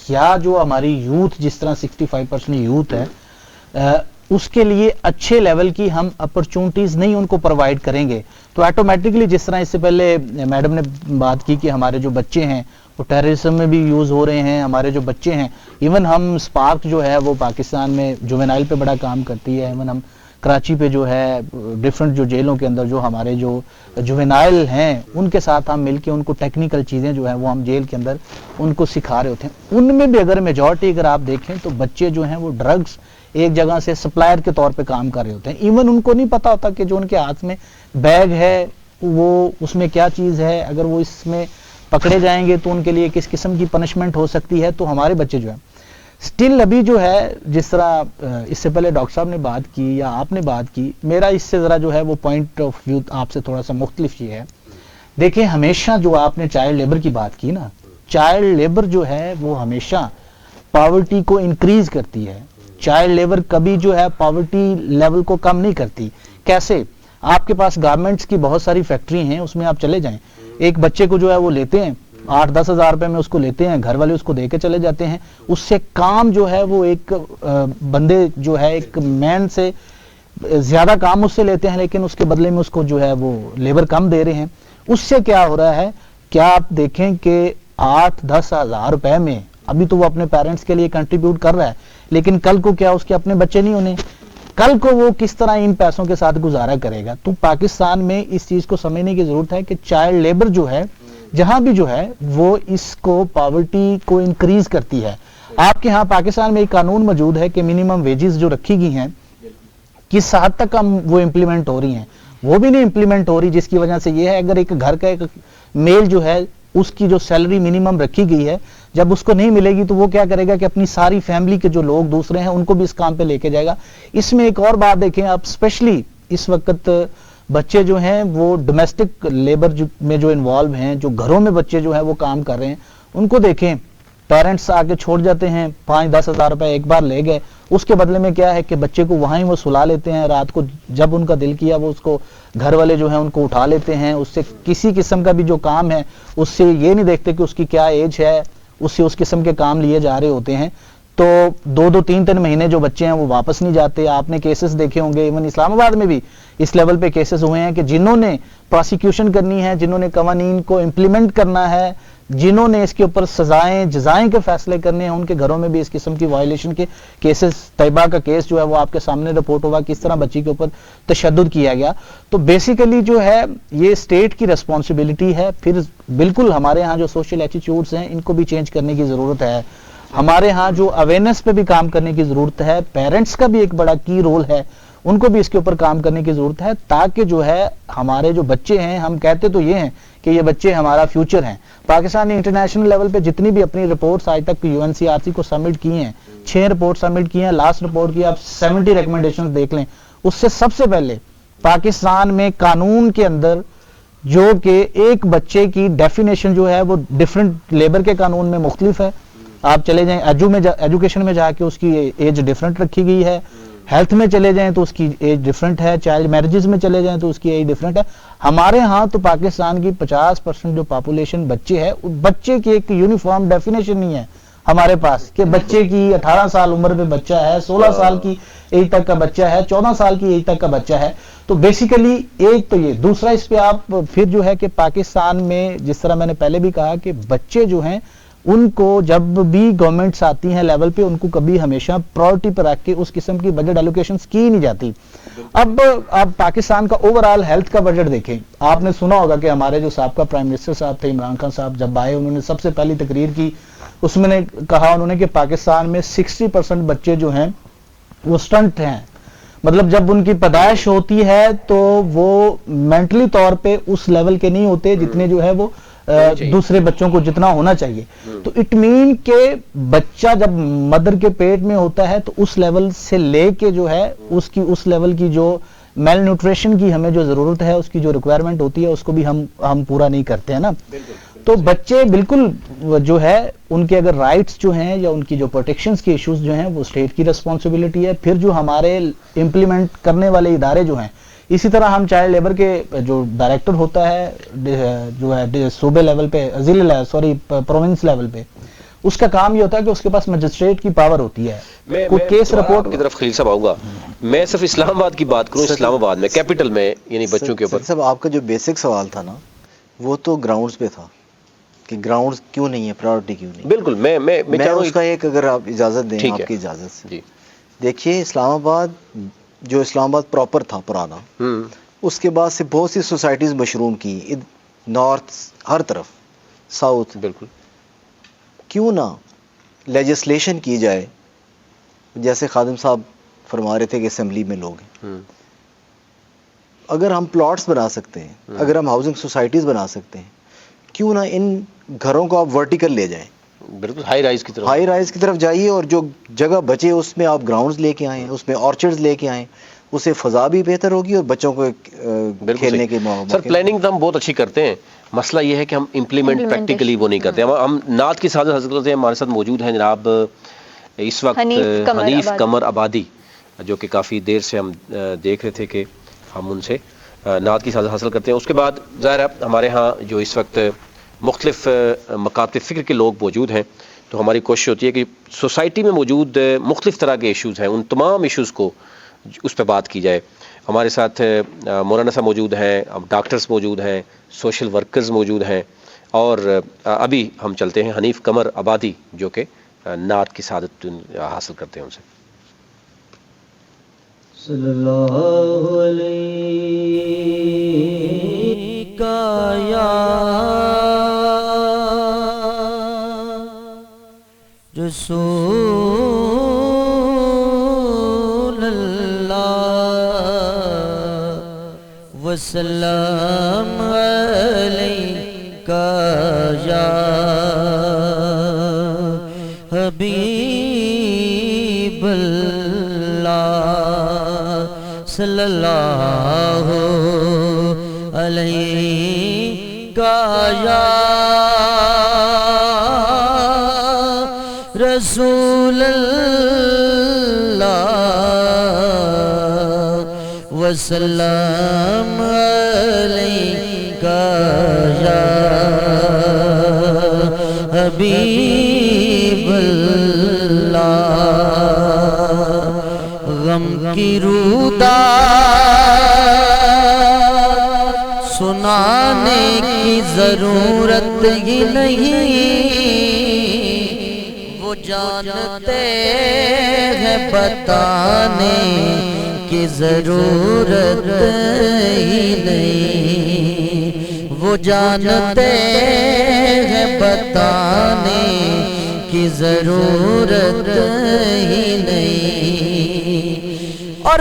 یا جو ہماری یوتھ جس طرح 65% یوتھ ہے اس کے لیے اچھے لیول کی ہم اپرچونٹیز نہیں ان کو پرووائڈ کریں گے, تو آٹومیٹکلی جس طرح اس سے پہلے میڈم نے بات کی کہ ہمارے جو بچے ہیں وہ ٹیررزم میں بھی یوز ہو رہے ہیں, ہمارے جو بچے ہیں, ایون ہم اسپارک جو ہے وہ پاکستان میں جوینائل پہ بڑا کام کرتی ہے, ایون ہم کراچی پہ جو ہے ڈفرینٹ جو جیلوں کے اندر جو ہمارے جو جوینائل ہیں ان کے ساتھ ہم مل کے ان کو ٹیکنیکل چیزیں جو ہیں وہ ہم جیل کے اندر ان کو سکھا رہے ہوتے ہیں. ان میں بھی اگر میجورٹی اگر آپ دیکھیں تو بچے جو ہیں وہ ڈرگس ایک جگہ سے سپلائر کے طور پہ کام کر رہے ہوتے ہیں. ایون ان کو نہیں پتا ہوتا کہ جو ان کے ہاتھ میں بیگ ہے وہ اس میں کیا چیز ہے, اگر وہ اس میں پکڑے جائیں گے تو ان کے لیے کس قسم کی پنشمنٹ ہو سکتی ہے. تو ہمارے بچے جو ہیں سٹل ابھی جو ہے جس طرح اس سے پہلے ڈاکٹر صاحب نے بات کی یا آپ نے بات کی, میرا اس سے ذرا جو ہے وہ پوائنٹ آف ویو آپ سے تھوڑا سا مختلف یہ ہے. دیکھیں ہمیشہ جو آپ نے چائلڈ لیبر کی بات کی نا, چائلڈ لیبر جو ہے وہ ہمیشہ پاورٹی کو انکریز کرتی ہے. چائلڈ لیبر کبھی جو ہے پاورٹی لیول کو کم نہیں کرتی. کیسے؟ آپ کے پاس گارمنٹس کی بہت ساری فیکٹری ہیں, اس میں آپ چلے جائیں, ایک بچے کو جو ہے وہ لیتے ہیں 8-10 ہزار روپے میں اس کو لیتے ہیں, گھر والے اس کو دے کے چلے جاتے ہیں. اس سے کام جو ہے وہ ایک بندے جو ہے ایک مین سے زیادہ کام اس سے لیتے ہیں, لیکن اس کے بدلے میں اس کو جو ہے وہ لیبر کم دے رہے ہیں. اس سے کیا ہو رہا ہے, کیا آپ دیکھیں کہ 8-10 ہزار روپے میں ابھی تو وہ اپنے پیرنٹس کے لیے کنٹریبیوٹ کر رہا ہے, لیکن کل کو کیا اس کے اپنے بچے نہیں ہونے, کل کو وہ کس طرح ان پیسوں کے ساتھ گزارا کرے گا. تو پاکستان میں اس چیز کو سمجھنے کی ضرورت ہے کہ چائلڈ لیبر جو ہے جہاں بھی جو ہے وہ اس کو پاورٹی کو انکریز کرتی ہے. آپ کے ہاں پاکستان میں ایک قانون موجود ہے کہ منیمم ویجز جو رکھی گئی ہیں کس حد تک ہم وہ امپلیمنٹ ہو رہی ہیں, وہ بھی نہیں امپلیمنٹ ہو رہی, جس کی وجہ سے یہ ہے اگر ایک گھر کا ایک میل جو ہے اس کی جو سیلری منیمم رکھی گئی ہے جب اس کو نہیں ملے گی تو وہ کیا کرے گا کہ اپنی ساری فیملی کے جو لوگ دوسرے ہیں ان کو بھی اس کام پہ لے کے جائے گا. اس میں ایک اور بات دیکھیں آپ, اسپیشلی اس وقت بچے جو ہیں وہ ڈومیسٹک لیبر میں جو انوالو ہیں, جو گھروں میں بچے جو ہیں وہ کام کر رہے ہیں, ان کو دیکھیں پیرنٹس آگے چھوڑ جاتے ہیں, 5-10 ہزار روپے ایک بار لے گئے, اس کے بدلے میں کیا ہے کہ بچے کو وہاں ہی وہ سلا لیتے ہیں, رات کو جب ان کا دل کیا وہ اس کو گھر والے جو ہیں ان کو اٹھا لیتے ہیں, اس سے کسی قسم کا بھی جو کام ہے اس سے یہ نہیں دیکھتے کہ اس کی کیا ایج ہے, اس سے اس قسم کے کام لیے جا رہے ہوتے ہیں. تو 2-3 مہینے جو بچے ہیں وہ واپس نہیں جاتے. آپ نے کیسز دیکھے ہوں گے, ایون اسلام آباد میں بھی اس لیول پہ کیسز ہوئے ہیں کہ جنہوں نے پروسیکیوشن کرنی ہے, جنہوں نے قوانین کو امپلیمنٹ کرنا ہے, جنہوں نے اس کے اوپر سزائیں جزائیں کے فیصلے کرنے ہیں, ان کے گھروں میں بھی اس قسم کی وائلیشن کے کیسز, طیبہ کا کیس جو ہے وہ آپ کے سامنے رپورٹ ہوا, کس طرح بچی کے اوپر تشدد کیا گیا. تو بیسیکلی جو ہے یہ اسٹیٹ کی ریسپانسبلٹی ہے. پھر بالکل ہمارے ہاں جو سوشل ایٹیٹیوڈز ہیں ان کو بھی چینج کرنے کی ضرورت ہے, ہمارے ہاں جو اویئرنیس پہ بھی کام کرنے کی ضرورت ہے, پیرنٹس کا بھی ایک بڑا کی رول ہے, ان کو بھی اس کے اوپر کام کرنے کی ضرورت ہے تاکہ جو ہے ہمارے جو بچے ہیں, ہم کہتے تو یہ ہیں کہ یہ بچے ہمارا فیوچر ہیں. پاکستان نے انٹرنیشنل لیول پہ جتنی بھی اپنی رپورٹس آج تک UNCRC کو سبمٹ کی ہیں, 6 رپورٹ سبمٹ کی ہیں, لاسٹ رپورٹ کی آپ 70 ریکمنڈیشنز دیکھ لیں. اس سے سب سے پہلے پاکستان میں قانون کے اندر جو کہ ایک بچے کی ڈیفینیشن جو ہے وہ ڈیفرنٹ لیبر کے قانون میں مختلف ہے. آپ چلے جائیں ایجوکیشن میں جا کے اس کی ایج ڈیفرنٹ رکھی گئی ہے, ہیلتھ میں چلے جائیں تو اس کی ایج ڈیفرنٹ ہے, چائلڈ میرجز میں چلے جائیں تو اس کی ایج ڈیفرنٹ ہے. ہمارے ہاں تو پاکستان کی 50% جو پاپولیشن بچے ہے, بچے کی ایک یونیفارم ڈیفینیشن نہیں ہے ہمارے پاس کہ بچے کی 18 سال عمر پہ بچہ ہے, 16 سال کی ایج تک کا بچہ ہے, 14 سال کی ایج تک کا بچہ ہے. تو بیسیکلی ایک تو یہ, دوسرا اس پہ آپ پھر جو ہے کہ پاکستان میں جس طرح میں نے پہلے بھی کہا کہ بچے جو ہیں ان کو جب بھی گورنمنٹس آتی ہیں لیول پہ ان کو کبھی ہمیشہ پرائورٹی پر رکھ کے اس قسم کی بجٹ ایلوکیشنز کی نہیں جاتی. اب آپ پاکستان کا اوورآل ہیلتھ کا بجٹ دیکھیں, آپ نے سنا ہوگا کہ ہمارے جو سابقہ پرائم منسٹر صاحب تھے عمران خان صاحب جب آئے انہوں نے سب سے پہلی تقریر کی, اس میں نے کہا انہوں نے کہ پاکستان میں 60% بچے جو ہیں وہ سٹنٹ ہیں, مطلب جب ان کی پیدائش ہوتی ہے تو وہ مینٹلی طور پہ اس لیول کے نہیں ہوتے جتنے جو ہے وہ دوسرے بچوں کو جتنا ہونا چاہیے. تو اٹ مین کہ بچہ جب مدر کے پیٹ میں ہوتا ہے تو اس لیول سے لے کے جو ہے اس لیول کی جو میل نیوٹریشن کی ہمیں جو ضرورت ہے, اس کی جو ریکوائرمنٹ ہوتی ہے, اس کو بھی ہم پورا نہیں کرتے ہیں نا. تو بچے بالکل جو ہے ان کے اگر رائٹس جو ہیں یا ان کی جو پروٹیکشنز کے ایشوز جو ہیں وہ اسٹیٹ کی ریسپانسبلٹی ہے. پھر جو ہمارے امپلیمنٹ کرنے والے ادارے جو ہیں, اسی طرح ہم چائلڈ لیبر کے جو ڈائریکٹر ہوتا ہے جو ہے صوبے لیول پہ, پروونس لیول پہ, اس کا کام یہ ہوتا ہے کہ اس کے پاس مجسٹریٹ کی پاور ہوتی ہے. کوئی کیس رپورٹ کی طرف خلیل صاحب آؤں گا, میں صرف اسلام آباد کی بات کروں, اسلام آباد میں کیپٹل میں یعنی بچوں کے اوپر. صاحب آپ کا جو بیسک سوال تھا نا وہ تو گراؤنڈز پہ تھا کہ گراؤنڈز کیوں نہیں ہے, پرائورٹی کیوں نہیں. بالکل میں اس کا ایک اگر آپ اجازت دیں, آپ کی اجازت سے, دیکھیے اسلام آباد جو اسلام آباد پراپر تھا پرانا, اس کے بعد سے بہت سی سوسائٹیز مشروم کی, نارتھ ہر طرف, ساؤتھ, بالکل. کیوں نہ لیجسلیشن کی جائے, جیسے خادم صاحب فرما رہے تھے کہ اسمبلی میں لوگ ہیں, اگر ہم پلاٹس بنا سکتے ہیں, اگر ہم ہاؤسنگ سوسائٹیز بنا سکتے ہیں, کیوں نہ ان گھروں کو آپ ورٹیکل لے جائیں, بالکل ہائی رائز کی طرف جائیے, اور جو جگہ بچے اس میں آپ گراؤنڈز لے کے آئیں, اس میں آرچرڈز لے کے آئیں, اس سے فضا بھی بہتر ہوگی اور بچوں کو کھیلنے کے موقع. سر پلاننگ تو ہم بہت اچھی کرتے ہیں, مسئلہ یہ ہے کہ ہم امپلیمنٹ پریکٹیکلی وہ نہیں کرتے. ہم نعت کی سازش حاصل کرتے ہیں. ہمارے ساتھ موجود ہیں جناب اس وقت حنیف قمر آبادی, جو کہ کافی دیر سے ہم دیکھ رہے تھے کہ ہم ان سے نعت کی سازش حاصل کرتے ہیں. اس کے بعد ظاہر ہے ہمارے ہاں جو اس وقت مختلف مکاتب فکر کے لوگ موجود ہیں, تو ہماری کوشش ہوتی ہے کہ سوسائٹی میں موجود مختلف طرح کے ایشوز ہیں, ان تمام ایشوز کو اس پہ بات کی جائے. ہمارے ساتھ مولانا صاحب موجود ہیں, ڈاکٹرز موجود ہیں, سوشل ورکرز موجود ہیں, اور ابھی ہم چلتے ہیں حنیف قمر آبادی جو کہ نعت کی سعادت حاصل کرتے ہیں ان سے. صلی اللہ علیہ یا رسول اللہ وسلم علیکہ یا حبیب اللہ صلی اللہ علیہ یا رسول اللہ وسلم علیکہ یا حبیب اللہ. غم کی روداد سنانے کی ضرورت ہی نہیں, وہ جانتے ہیں بتانے کی ضرورت ہی نہیں, وہ جانتے ہیں بتانے کی ضرورت ہی نہیں. اور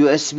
USB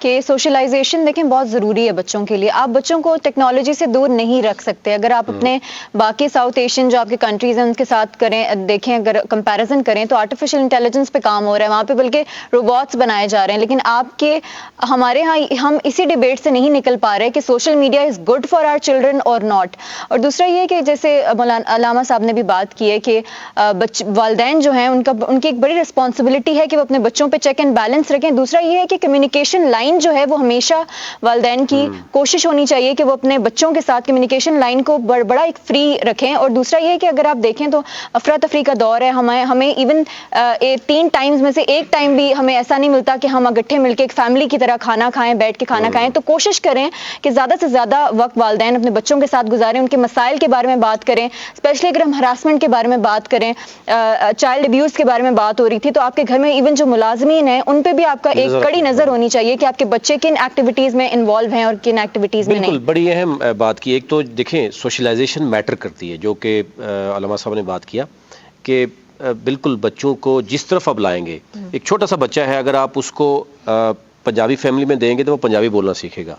کہ سوشلائزیشن دیکھیں بہت ضروری ہے بچوں کے لیے. آپ بچوں کو ٹیکنالوجی سے دور نہیں رکھ سکتے. اگر آپ اپنے باقی ساؤتھ ایشین جو آپ کے کنٹریز ہیں ان کے ساتھ کریں دیکھیں, اگر کمپیریزن کریں تو آرٹیفیشیل انٹیلیجنس پہ کام ہو رہا ہے وہاں پہ, بلکہ روبوٹس بنائے جا رہے ہیں. لیکن آپ کے ہمارے ہاں ہم اسی ڈیبیٹ سے نہیں نکل پا رہے کہ social media is good for our children or not. اور دوسرا یہ کہ جیسے مولانا علامہ صاحب نے بھی بات کی ہے کہ والدین جو ہیں ان کی ایک بڑی رسپانسبلٹی ہے کہ وہ اپنے بچوں پہ چیک اینڈ بیلنس رکھیں. دوسرا یہ ہے کہ کمیونیکیشن لائن جو ہے وہ ہمیشہ والدین کی کوشش ہونی چاہیے کہ وہ اپنے بچوں کے ساتھ کمیونیکیشن لائن کو بڑا ایک فری رکھیں. اور دوسرا یہ ہے کہ اگر آپ دیکھیں تو افراتفری کا دور ہے, ہمیں ایون 3 ٹائمز میں سے ایک ٹائم بھی ہمیں ایسا نہیں ملتا کہ ہم اکٹھے مل کے ایک فیملی کی طرح کھانا کھائیں, بیٹھ کے کھانا کھائیں. تو کوشش کریں کہ زیادہ سے زیادہ وقت والدین اپنے بچوں کے ساتھ گزاریں, ان کے مسائل کے بارے میں بات کریں. اسپیشلی اگر ہم ہراسمنٹ کے بارے میں بات کریں, چائلڈ ابیوز کے بارے میں بات ہو رہی تھی, تو آپ کے گھر میں ایون جو ملازمین ہیں ان پہ بھی آپ کا ایک کڑی نظر ہونی چاہیے کہ آپ کے بچے کن ایکٹیویٹیز میں انوالو ہیں اور کن ایکٹیویٹیز میں نہیں. بالکل بڑی اہم بات کی. ایک تو دیکھیں سوشلائزیشن میٹر کرتی ہے, جو کہ علامہ صاحب نے بات کیا کہ بالکل بچوں کو جس طرف اب لائیں گے, ایک چھوٹا سا بچہ ہے اگر آپ اس کو پنجابی فیملی میں دیں گے تو وہ پنجابی بولنا سیکھے گا.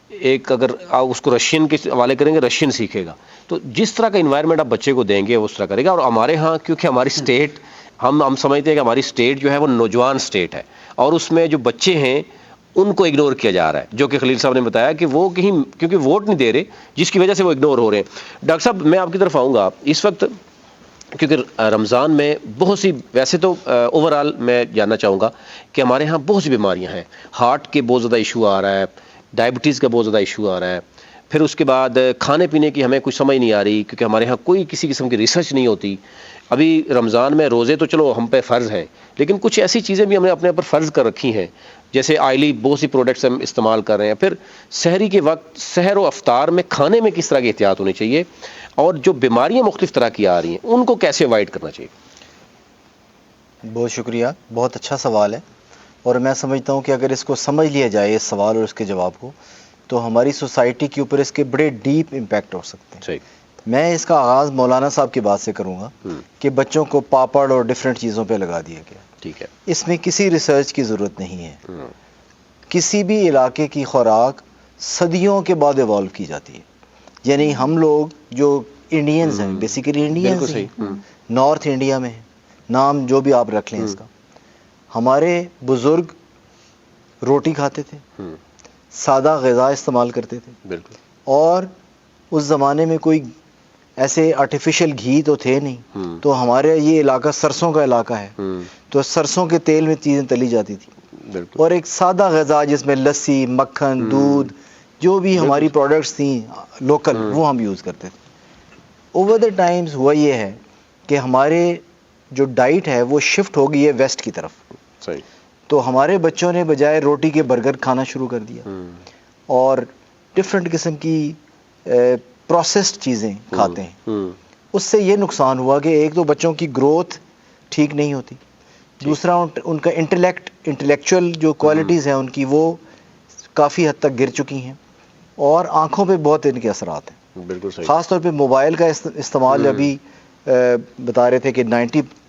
ایک اگر آپ اس کو رشین کے حوالے کریں گے رشین سیکھے گا. تو جس طرح کا انوائرمنٹ آپ بچے کو دیں گے وہ اس طرح کرے گا. اور ہمارے ہاں کیونکہ ہماری اسٹیٹ ہم سمجھتے ہیں کہ ہماری اسٹیٹ جو ہے وہ نوجوان اسٹیٹ ہے, اور اس میں جو بچے ہیں ان کو اگنور کیا جا رہا ہے, جو کہ خلیل صاحب نے بتایا کہ وہ کہیں کیونکہ ووٹ نہیں دے رہے جس کی وجہ سے وہ اگنور ہو رہے ہیں. ڈاکٹر صاحب میں آپ کی طرف آؤں گا. اس وقت کیونکہ رمضان میں بہت سی, ویسے تو اوور آل میں جاننا چاہوں گا کہ ہمارے ہاں بہت سی بیماریاں ہیں. ہارٹ کے بہت زیادہ ایشو آ رہا ہے, ڈائبٹیز کا بہت زیادہ ایشو آ رہا ہے, پھر اس کے بعد کھانے پینے کی ہمیں کچھ سمجھ نہیں آ رہی کیونکہ ہمارے ہاں کوئی کسی قسم کی ریسرچ نہیں ہوتی. ابھی رمضان میں روزے تو چلو ہم پہ فرض ہیں, لیکن کچھ ایسی چیزیں بھی ہم نے اپنے اوپر فرض کر رکھی ہیں, جیسے آئلی بہت سی پروڈکٹس ہم استعمال کر رہے ہیں. پھر سحری کے وقت سحر و افطار میں کھانے میں کس طرح کی احتیاط ہونی چاہیے, اور جو بیماریاں مختلف طرح کی آ رہی ہیں ان کو کیسے اوائڈ کرنا چاہیے؟ بہت شکریہ, بہت اچھا سوال ہے. اور میں سمجھتا ہوں کہ اگر اس کو سمجھ لیا جائے اس سوال اور اس کے جواب کو, تو ہماری سوسائٹی کے اوپر اس کے بڑے ڈیپ امپیکٹ ہو سکتے ہیں. صحیح. میں اس کا آغاز مولانا صاحب کی بات سے کروں گا کہ بچوں کو پاپڑ اور ڈیفرنٹ چیزوں پہ لگا دیا گیا. ٹھیک ہے. اس میں کسی ریسرچ کی ضرورت نہیں ہے. کسی بھی علاقے کی خوراک صدیوں کے بعد ایوالو کی جاتی ہے. یعنی ہم لوگ جو انڈینز ہیں, بیسیکلی انڈینز ہیں, نارتھ انڈیا میں ہیں, نام جو بھی آپ رکھ لیں اس کا, ہمارے بزرگ روٹی کھاتے تھے, سادہ غذا استعمال کرتے تھے. بالکل. اور اس زمانے میں کوئی ایسے آرٹیفیشل گھی تو تھے نہیں, تو ہمارے یہ علاقہ سرسوں کا علاقہ ہے, تو سرسوں کے تیل میں چیزیں تلی جاتی تھی. اور ایک سادہ غذا جس میں لسی, مکھن, دودھ, جو بھی ہماری پروڈکٹس تھیں لوکل, وہ ہم یوز کرتے تھے. اوور دا ٹائمز ہوا یہ ہے کہ ہمارے جو ڈائٹ ہے وہ شفٹ ہو گئی ہے ویسٹ کی طرف. صحیح. تو ہمارے بچوں نے بجائے روٹی کے برگر کھانا شروع کر دیا, اور ڈفرینٹ قسم کی پروسیسڈ چیزیں کھاتے ہیں. اس سے یہ نقصان ہوا کہ ایک تو بچوں کی گروتھ ٹھیک نہیں ہوتی, دوسرا ان کا انٹلیکچوئل جو کوالٹیز ہیں ان کی وہ کافی حد تک گر چکی ہیں, اور آنکھوں پہ بہت ان کے اثرات ہیں. بالکل صحیح. خاص طور پہ موبائل کا استعمال ابھی بتا رہے تھے کہ 90%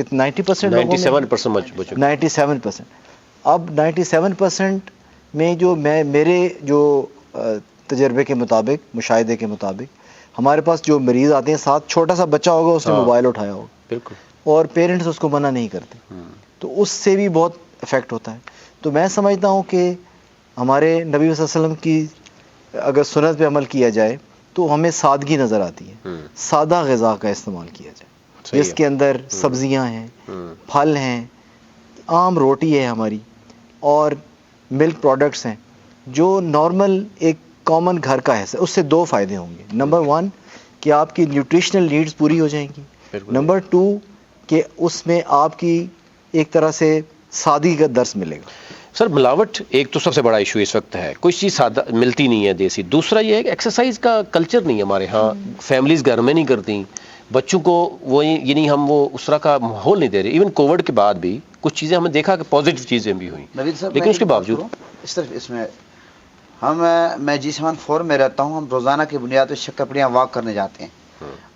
97%. اب 97% میں جو میرے جو تجربے کے مطابق, مشاہدے کے مطابق, ہمارے پاس جو مریض آتے ہیں ساتھ چھوٹا سا بچہ ہوگا, اس نے موبائل اٹھایا ہوگا. بالکل. اور پیرنٹس اس کو منع نہیں کرتے, تو اس سے بھی بہت افیکٹ ہوتا ہے. تو میں سمجھتا ہوں کہ ہمارے نبی صلی اللہ علیہ وسلم کی اگر سنت پہ عمل کیا جائے تو ہمیں سادگی نظر آتی ہے. سادہ غذا کا استعمال کیا جائے جس کے اندر سبزیاں ہیں, پھل ہیں, عام روٹی ہے ہماری, اور ملک پروڈکٹس ہیں جو نارمل ایک کامن گھر کا ہے. اس سے 2 فائدے ہوں گے. نمبر 1 کہ آپ کی نیوٹریشنل نیڈز پوری ہو جائیں گی. نمبر 2 کہ اس میں آپ کی ایک طرح سے سادگی کا درس ملے گا. سر ملاوٹ ایک تو سب سے بڑا ایشو اس وقت ہے, کوئی چیز سادہ ملتی نہیں ہے دیسی. دوسرا یہ ہے کہ ایکسرسائز کا کلچر نہیں ہے ہمارے ہاں, فیملیز گھر میں نہیں کرتی, بچوں کو وہ یعنی ہم وہ اس طرح کا ماحول نہیں دے رہے. ایون کووڈ کے بعد بھی کچھ چیزیں ہم نے دیکھا کہ پازیٹیو چیزیں بھی ہوئیں, لیکن اس کے باوجود اس میں میں G7 4 میں رہتا ہوں. ہم روزانہ کی بنیاد پہ شکرپڑیاں واک کرنے جاتے ہیں.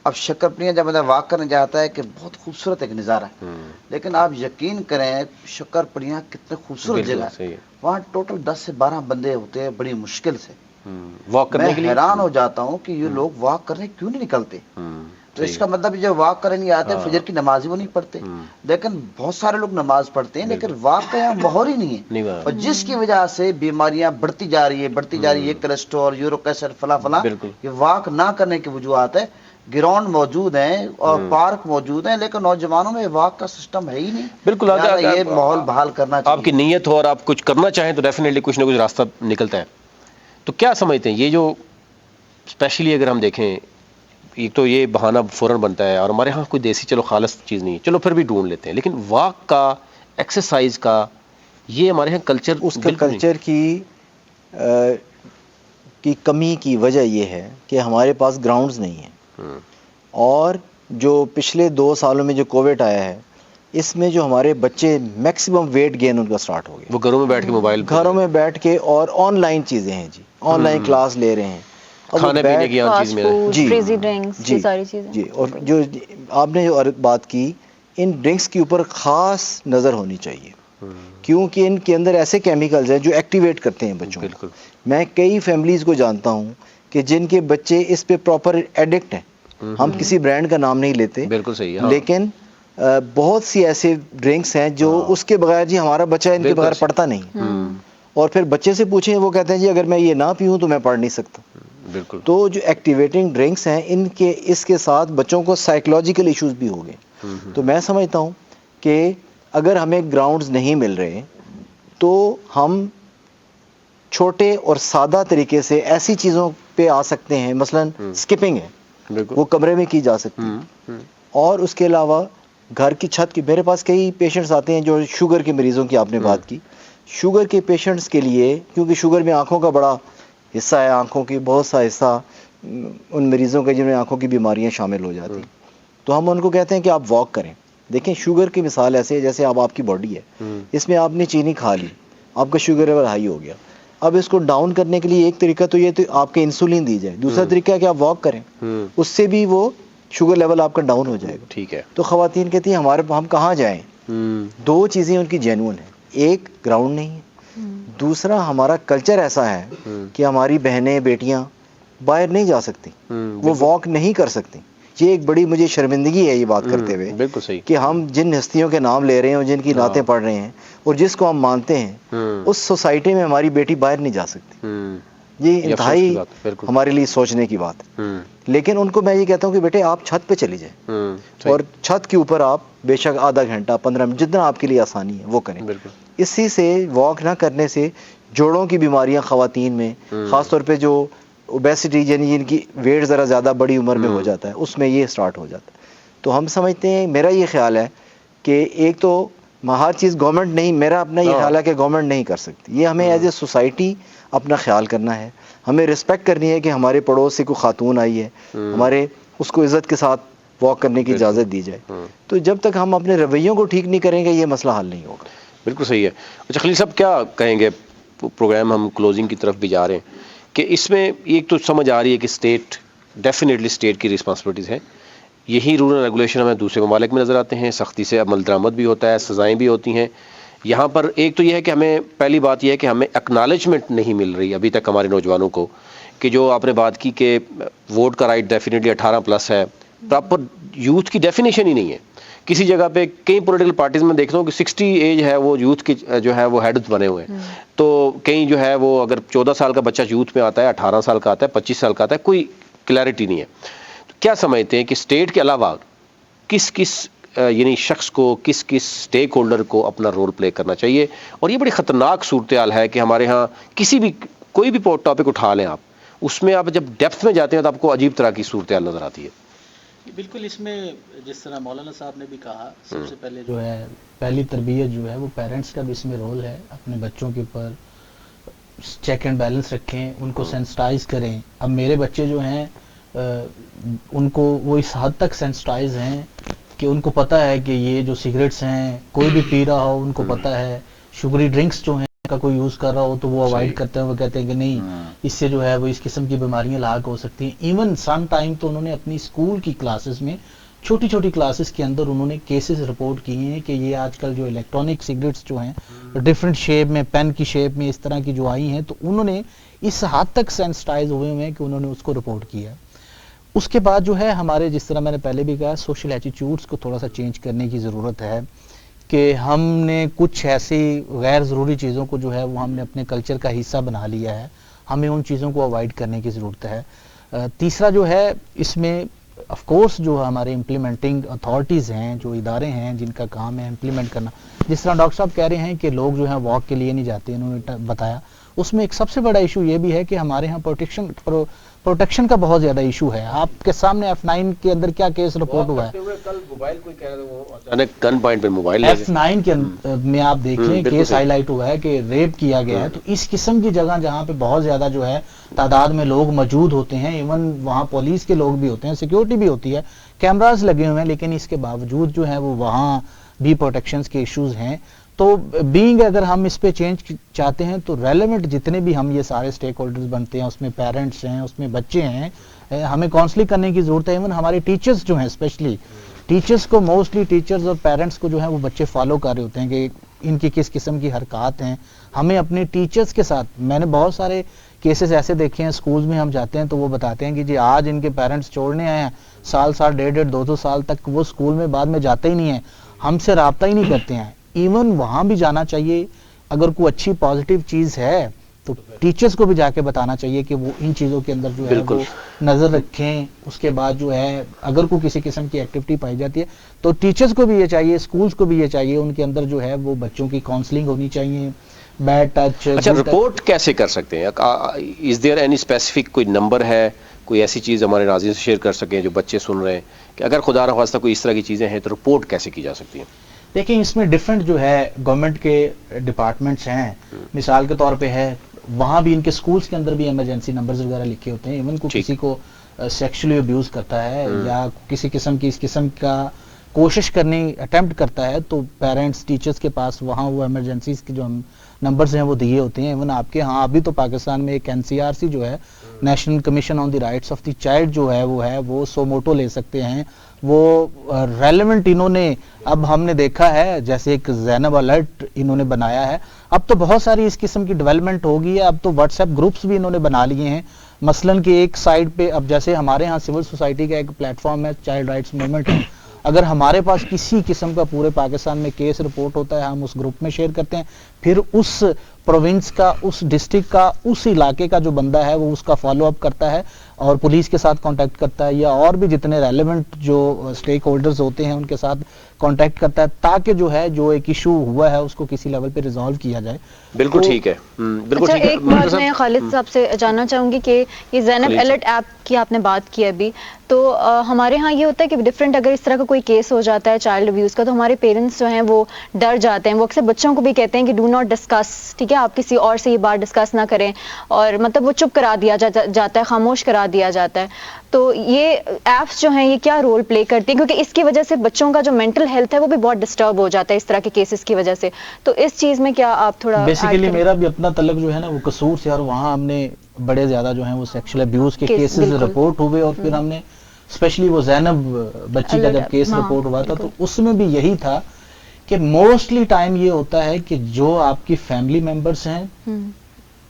اب شکرپنیاں جب بندہ واک کرنے جاتا ہے کہ بہت خوبصورت ایک نظارہ ہے، لیکن آپ یقین کریں شکرپنیاں کتنے خوبصورت جگہ ہے، وہاں ٹوٹل 10 سے 12 بندے ہوتے ہیں بڑی مشکل سے. واک کرنے کے لیے حیران ہو جاتا ہوں کہ یہ لوگ واک کرنے کیوں نہیں نکلتے. تو اس کا مطلب جو واک کرنے نہیں آتے فجر کی نماز ہی وہ نہیں پڑھتے، لیکن بہت سارے لوگ نماز پڑھتے ہیں لیکن واک کا یہاں ماحول ہی نہیں ہے، اور جس کی وجہ سے بیماریاں بڑھتی جا رہی ہے، کولیسٹرول، یورک ایسڈ، فلاں یہ واک نہ کرنے کی وجوہات ہے. گراؤنڈ موجود ہیں اور پارک موجود ہیں لیکن نوجوانوں میں واک کا سسٹم ہے ہی نہیں. بالکل، یہ ماحول بحال کرنا چاہیے. آپ کی نیت ہو اور آپ کچھ کرنا چاہیں تو ڈیفینیٹلی کچھ نہ کچھ راستہ نکلتا ہے. تو کیا سمجھتے ہیں یہ جو اسپیشلی اگر ہم دیکھیں، ایک تو یہ بہانہ فوراً بنتا ہے اور ہمارے ہاں کوئی دیسی چلو خالص چیز نہیں ہے، چلو پھر بھی ڈھونڈ لیتے ہیں، لیکن واک کا، ایکسرسائز کا، یہ ہمارے ہاں کلچر، اس کا کلچر کی کمی کی وجہ یہ ہے کہ ہمارے پاس گراؤنڈز نہیں ہیں، اور جو پچھلے 2 سالوں میں جو کووڈ آیا ہے اس میں جو ہمارے بچے میکسیمم ویٹ گین ان کا سٹارٹ ہو گیا، وہ گھروں میں بیٹھ کے موبائل، گھروں میں بیٹھ کے، اور آن لائن چیزیں ہیں جی، آن لائن کلاس لے رہے ہیں، کھانے پینے کی چیز میں فریزی ڈرنکس، یہ ساری چیزیں. جی. اور جو آپ نے جو بات کی، ان ڈرنکس کے اوپر خاص نظر ہونی چاہیے، کیونکہ ان کے اندر ایسے کیمیکلز ہیں جو ایکٹیویٹ کرتے ہیں بچوں کو. بالکل. میں کئی فیملیز کو جانتا ہوں کہ جن کے بچے اس پہ پراپر ایڈکٹ ہیں، ہم کسی برانڈ کا نام نہیں لیتے، بالکل صحیح ہے، لیکن بہت سی ایسے ڈرنکس ہیں جو اس کے بغیر جی ہمارا بچہ ان کے بغیر پڑھتا نہیں، اور پھر بچے سے پوچھیں وہ کہتے ہیں جی اگر میں یہ نہ پیوں تو میں پڑھ نہیں سکتا. بالکل. تو جو ایکٹیویٹنگ ڈرنکس ہیں اس کے ساتھ بچوں کو سائیکولوجیکل ایشوز بھی ہو گئے. تو میں سمجھتا ہوں کہ اگر ہمیں گراؤنڈز نہیں مل رہے تو ہم چھوٹے اور سادہ طریقے سے ایسی چیزوں پہ آ سکتے ہیں، مثلا سکپنگ ہے، وہ کمرے میں کی جا سکتی ہے. اور اس کے علاوہ گھر کی چھت کی، میرے پاس کئی پیشنٹس آتے ہیں جو شوگر کے مریضوں کی آپ نے بات کی، شوگر کے پیشنٹس کے لیے، کیونکہ شوگر میں آنکھوں کا بڑا حصہ ہے، آنکھوں کی بہت سا حصہ ان مریضوں کے جن میں آنکھوں کی بیماریاں شامل ہو جاتی ہیں، تو ہم ان کو کہتے ہیں کہ آپ واک کریں. دیکھیں شوگر کی مثال ایسے ہے جیسے آپ کی باڈی ہے، اس میں آپ نے چینی کھا لی، آپ کا شوگر لیول ہائی ہو گیا. اب اس کو ڈاؤن کرنے کے لیے ایک طریقہ تو یہ تو آپ کے انسولین دی جائے، دوسرا طریقہ ہے کہ آپ واک کریں، اس سے بھی وہ شوگر لیول آپ کا ڈاؤن ہو جائے گا. ٹھیک ہے. تو خواتین کہتی ہیں ہم کہاں جائیں؟ 2 چیزیں ان کی جینون ہیں، ایک گراؤنڈ نہیں ہے، دوسرا ہمارا کلچر ایسا ہے کہ ہماری بہنیں بیٹیاں باہر نہیں جا سکتی، وہ واک نہیں کر سکتی. یہ ایک بڑی مجھے شرمندگی ہے یہ بات کرتے ہوئے، بالکل صحیح، کہ ہم جن ہستیوں کے نام لے رہے ہیں اور جن کی نعتیں پڑھ رہے ہیں اور جس کو ہم مانتے ہیں، اس سوسائٹی میں ہماری بیٹی باہر نہیں جا سکتی. یہ انتہائی ہمارے لیے سوچنے کی بات ہے. لیکن ان کو میں یہ کہتا ہوں کہ بیٹے آپ چھت پہ چلی جائیں، اور چھت کے اوپر آپ بے شک آدھا گھنٹہ 15 منٹ جتنا آپ کے لیے آسانی ہے وہ کریں. اسی سے واک نہ کرنے سے جوڑوں کی بیماریاں خواتین میں، خاص طور پہ جو اوبیسٹی یعنی جن کی ویٹ ذرا زیادہ بڑی عمر میں ہو جاتا ہے، اس میں یہ سٹارٹ ہو جاتا ہے. تو ہم سمجھتے ہیں، میرا یہ خیال ہے کہ ایک تو ہر چیز گورنمنٹ نہیں، میرا اپنا یہ خیال ہے کہ گورنمنٹ نہیں کر سکتی، یہ ہمیں ایز اے سوسائٹی اپنا خیال کرنا ہے. ہمیں رسپیکٹ کرنی ہے کہ ہمارے پڑوس سے کوئی خاتون آئی ہے، ہمارے اس کو عزت کے ساتھ واک کرنے کی اجازت دی جائے. تو جب تک ہم اپنے رویوں کو ٹھیک نہیں کریں گے یہ مسئلہ حل نہیں ہوگا. بالکل صحیح ہے. اچھا خلیل صاحب کیا کہیں گے، پروگرام ہم کلوزنگ کی طرف بھی جا رہے ہیں، کہ اس میں ایک تو سمجھ آ رہی ہے کہ اسٹیٹ، ڈیفینیٹلی اسٹیٹ کی رسپانسبلٹیز ہیں، یہی رول اینڈ ریگولیشن ہمیں دوسرے ممالک میں نظر آتے ہیں، سختی سے عمل درآمد بھی ہوتا ہے، سزائیں بھی ہوتی ہیں. یہاں پر ایک تو یہ ہے کہ ہمیں پہلی بات یہ ہے کہ ہمیں اکنالجمنٹ نہیں مل رہی ابھی تک ہمارے نوجوانوں کو، کہ جو آپ نے بات کی کہ ووٹ کا رائٹ ڈیفینیٹلی 18+ ہے، پراپر یوتھ کی ڈیفینیشن ہی نہیں ہے. کسی جگہ پہ کئی پولیٹیکل پارٹیز میں دیکھتا ہوں کہ 60 ایج ہے وہ یوتھ کی جو ہے وہ ہیڈ بنے ہوئے ہیں. تو کہیں جو ہے وہ اگر 14 سال کا بچہ یوتھ میں آتا ہے، 18 سال کا آتا ہے، 25 سال کا آتا ہے، کوئی کلیئرٹی نہیں ہے. تو کیا سمجھتے ہیں کہ اسٹیٹ کے علاوہ کس یعنی شخص کو، کس اسٹیک ہولڈر کو اپنا رول پلے کرنا چاہیے؟ اور یہ بڑی خطرناک صورتحال ہے کہ ہمارے ہاں کوئی بھی ٹاپک اٹھا لیں آپ، اس میں آپ جب ڈیپتھ میں جاتے ہیں تو آپ کو عجیب طرح کی صورتحال نظر آتی ہے. بالکل، اس میں جس طرح مولانا صاحب نے بھی کہا، سب سے پہلے جو ہے پہلی تربیت جو ہے وہ پیرنٹس کا بھی اس میں رول ہے. اپنے بچوں کے اوپر چیک اینڈ بیلنس رکھیں، ان کو سینسٹائز کریں. اب میرے بچے جو ہیں ان کو وہ اس حد تک سینسٹائز ہیں کہ ان کو پتہ ہے کہ یہ جو سگریٹس ہیں کوئی بھی پی رہا ہو، ان کو پتہ ہے شوگری ڈرنکس جو ہیں کا کوئی یوز کر رہا ہو تو وہ اوائڈ کرتے ہیں, وہ کہتے ہیں کہ نہیں اس سے جو ہے وہ اس قسم کی بیماریاں لاحق ہو سکتی ہیں. ایون سم ٹائم تو انہوں نے اپنی اسکول کی کلاسز میں چھوٹی چھوٹی کلاسز کے اندر انہوں نے کیسز رپورٹ کیے ہیں کہ یہ آج کل جو الیکٹرانک سگریٹس جو ہیں ڈفرینٹ شیپ میں, پین کی شیپ میں اس طرح کی جو آئی ہیں, تو انہوں نے اس حد تک سینسٹائز ہوئے ہیں کہ انہوں نے اس کو رپورٹ کیا. اس کے بعد جو ہے ہمارے, جس طرح میں نے پہلے بھی کہا, سوشل ایٹیٹیوڈس کو تھوڑا سا چینج کرنے کی ضرورت ہے کہ ہم نے کچھ ایسی غیر ضروری چیزوں کو جو ہے وہ ہم نے اپنے کلچر کا حصہ بنا لیا ہے, ہمیں ان چیزوں کو اوائڈ کرنے کی ضرورت ہے. تیسرا جو ہے اس میں آف کورس جو ہمارے امپلیمنٹنگ اتھارٹیز ہیں, جو ادارے ہیں جن کا کام ہے امپلیمنٹ کرنا, جس طرح ڈاکٹر صاحب کہہ رہے ہیں کہ لوگ جو ہیں واک کے لیے نہیں جاتے, انہوں نے بتایا, اس میں ایک سب سے بڑا ایشو یہ بھی ہے کہ ہمارے ہاں پروٹیکشن کا بہت زیادہ ایشو ہے. آپ کے سامنے F9 کے اندر کیا کیس رپورٹ ہوا ہے, کل موبائل کوئی کہہ رہے تھے وہ اچانک گن پوائنٹ پہ موبائل F9 کے میں آپ دیکھ لیں کیس ہائی لائٹ ہوا ہے کہ ریپ کیا گیا ہے. تو اس قسم کی جگہ جہاں پہ بہت زیادہ جو ہے تعداد میں لوگ موجود ہوتے ہیں, ایون وہاں پولیس کے لوگ بھی ہوتے ہیں, سیکیورٹی بھی ہوتی ہے, کیمراز لگے ہوئے ہیں, لیکن اس کے باوجود جو ہے وہ وہاں بھی پروٹیکشنز کے ایشوز ہیں. تو بینگ اگر ہم اس پہ چینج چاہتے ہیں تو ریلیونٹ جتنے بھی ہم یہ سارے سٹیک ہولڈرز بنتے ہیں, اس میں پیرنٹس ہیں, اس میں بچے ہیں, ہمیں کاؤنسلنگ کرنے کی ضرورت ہے. ایون ہمارے ٹیچرز جو ہیں, اسپیشلی ٹیچرز کو, موسٹلی ٹیچرز اور پیرنٹس کو جو ہے وہ بچے فالو کر رہے ہوتے ہیں کہ ان کی کس قسم کی حرکات ہیں. ہمیں اپنے ٹیچرز کے ساتھ, میں نے بہت سارے کیسز ایسے دیکھے ہیں, اسکولز میں ہم جاتے ہیں تو وہ بتاتے ہیں کہ جی آج ان کے پیرنٹس چھوڑنے آئے ہیں, سال 1.5 سال تک وہ اسکول میں بعد میں جاتے ہی نہیں ہیں, ہم سے رابطہ ہی نہیں کرتے ہیں. ایون وہاں بھی جانا چاہیے, اگر کوئی اچھی پازیٹیو چیز ہے تو ٹیچرز کو بھی جا کے بتانا چاہیے کہ وہ ان چیزوں کے اندر جو ہے وہ نظر رکھیں. اس کے بعد جو ہے اگر کوئی کسی قسم کی ایکٹیویٹی پائی جاتی ہے تو ٹیچرز کو بھی یہ چاہیے, اسکولز کو بھی یہ چاہیے, ان کے اندر جو ہے وہ بچوں کی کاؤنسلنگ ہونی چاہیے. Bed touch. اچھا, رپورٹ کیسے کر سکتے ہیں؟ از دیئر اینی اسپیسیفک کوئی نمبر ہے, کوئی ایسی چیز ہمارے ناظرین سے شیئر کر سکیں جو بچے سن رہے ہیں کہ اگر خدا نخواستہ کوئی اس طرح کی چیزیں ہیں تو رپورٹ کیسے کی جا سکتی ہیں؟ دیکھیں اس میں ڈیفرنٹ جو ہے گورنمنٹ کے ڈپارٹمنٹس ہیں, مثال کے طور پہ ہے وہاں بھی ان کے سکولز کے اندر بھی ایمرجنسی نمبرز وغیرہ لکھے ہوتے ہیں. ایون کو کسی کو سیکشلی ابیوز کرتا ہے یا کسی قسم کی اس قسم کا کوشش کرنے اٹیمپٹ کرتا ہے تو پیرنٹس ٹیچرز کے پاس وہاں وہ ایمرجنسیز کے جو ہم نمبرز ہیں وہ دیے ہوتے ہیں. ایون آپ کے ہاں ابھی تو پاکستان میں ایک NCRC جو ہے, national commission on the rights of the child جو ہے وہ سو موٹو لے سکتے ہیں. وہ ریلیونٹ انہوں نے, اب ہم نے دیکھا ہے جیسے ایک زینب الرٹ انہوں نے بنایا ہے, اب تو بہت ساری اس قسم کی ڈیولپمنٹ ہوگی ہے, اب تو واٹس ایپ گروپس بھی انہوں نے بنا لیے ہیں. مثلاً کہ ایک سائٹ پہ اب جیسے ہمارے ہاں سول سوسائٹی کا ایک پلیٹ فارم ہے چائلڈ رائٹس موومنٹ ہے, اگر ہمارے پاس کسی قسم کا پورے پاکستان میں کیس رپورٹ ہوتا ہے ہم اس گروپ میں شیئر کرتے ہیں, پھر اس پروونس کا, اس ڈسٹرکٹ کا, اس علاقے کا جو بندہ ہے وہ اس کا فالو اپ کرتا ہے اور پولیس کے ساتھ کانٹیکٹ کرتا ہے یا اور بھی جتنے ریلیونٹ جو اسٹیک ہولڈرز ہوتے ہیں ان کے ساتھ کانٹیکٹ کرتا ہے تاکہ جو ہے جو ایک ایشو ہوا ہے اس کو کسی لیول پہ ریزالو کیا جائے. بالکل ٹھیک ہے, بالکل ٹھیک ہے. ایک بات میں خالد صاحب سے جاننا چاہوں گی کہ یہ زینب الرٹ ایپ کی آپ نے بات کی ابھی, تو ہمارے ہاں یہ ہوتا ہے کہ ڈفرینٹ اگر اس طرح کا کوئی کیس ہو جاتا ہے چائلڈ ابیوز کا تو ہمارے پیرنٹس جو ہیں وہ ڈر جاتے ہیں, وہ اکثر بچوں کو بھی کہتے ہیں کہ ڈو ناٹ ڈسکس, ٹھیک ہے, آپ کسی اور سے یہ بات ڈسکس نہ کریں, اور مطلب وہ چپ کرا دیا جاتا ہے, خاموش کرا دیا جاتا ہے. تو یہ ایپس جو ہیں یہ کیا رول پلے کرتی ہیں, کیونکہ اس کی وجہ سے بچوں کا جو مینٹل ہیلتھ ہے وہ بھی بہت ڈسٹرب ہو جاتا ہے اس طرح کے کیسز کی وجہ سے, تو اس چیز میں کیا آپ تھوڑا بیسیکلی میرا بھی اپنا تعلق جو ہے نا وہ قصور سے, اور وہاں ہم نے بڑے زیادہ جو ہیں وہ سیکشل ابیوز کے کیسز رپورٹ ہوئے, اور پھر ہم نے اسپیشلی وہ زینب بچی کا جب کیس رپورٹ ہوا تھا تو اس میں بھی یہی تھا کہ موسٹلی ٹائم یہ ہوتا ہے کہ جو آپ کی فیملی ممبرس ہیں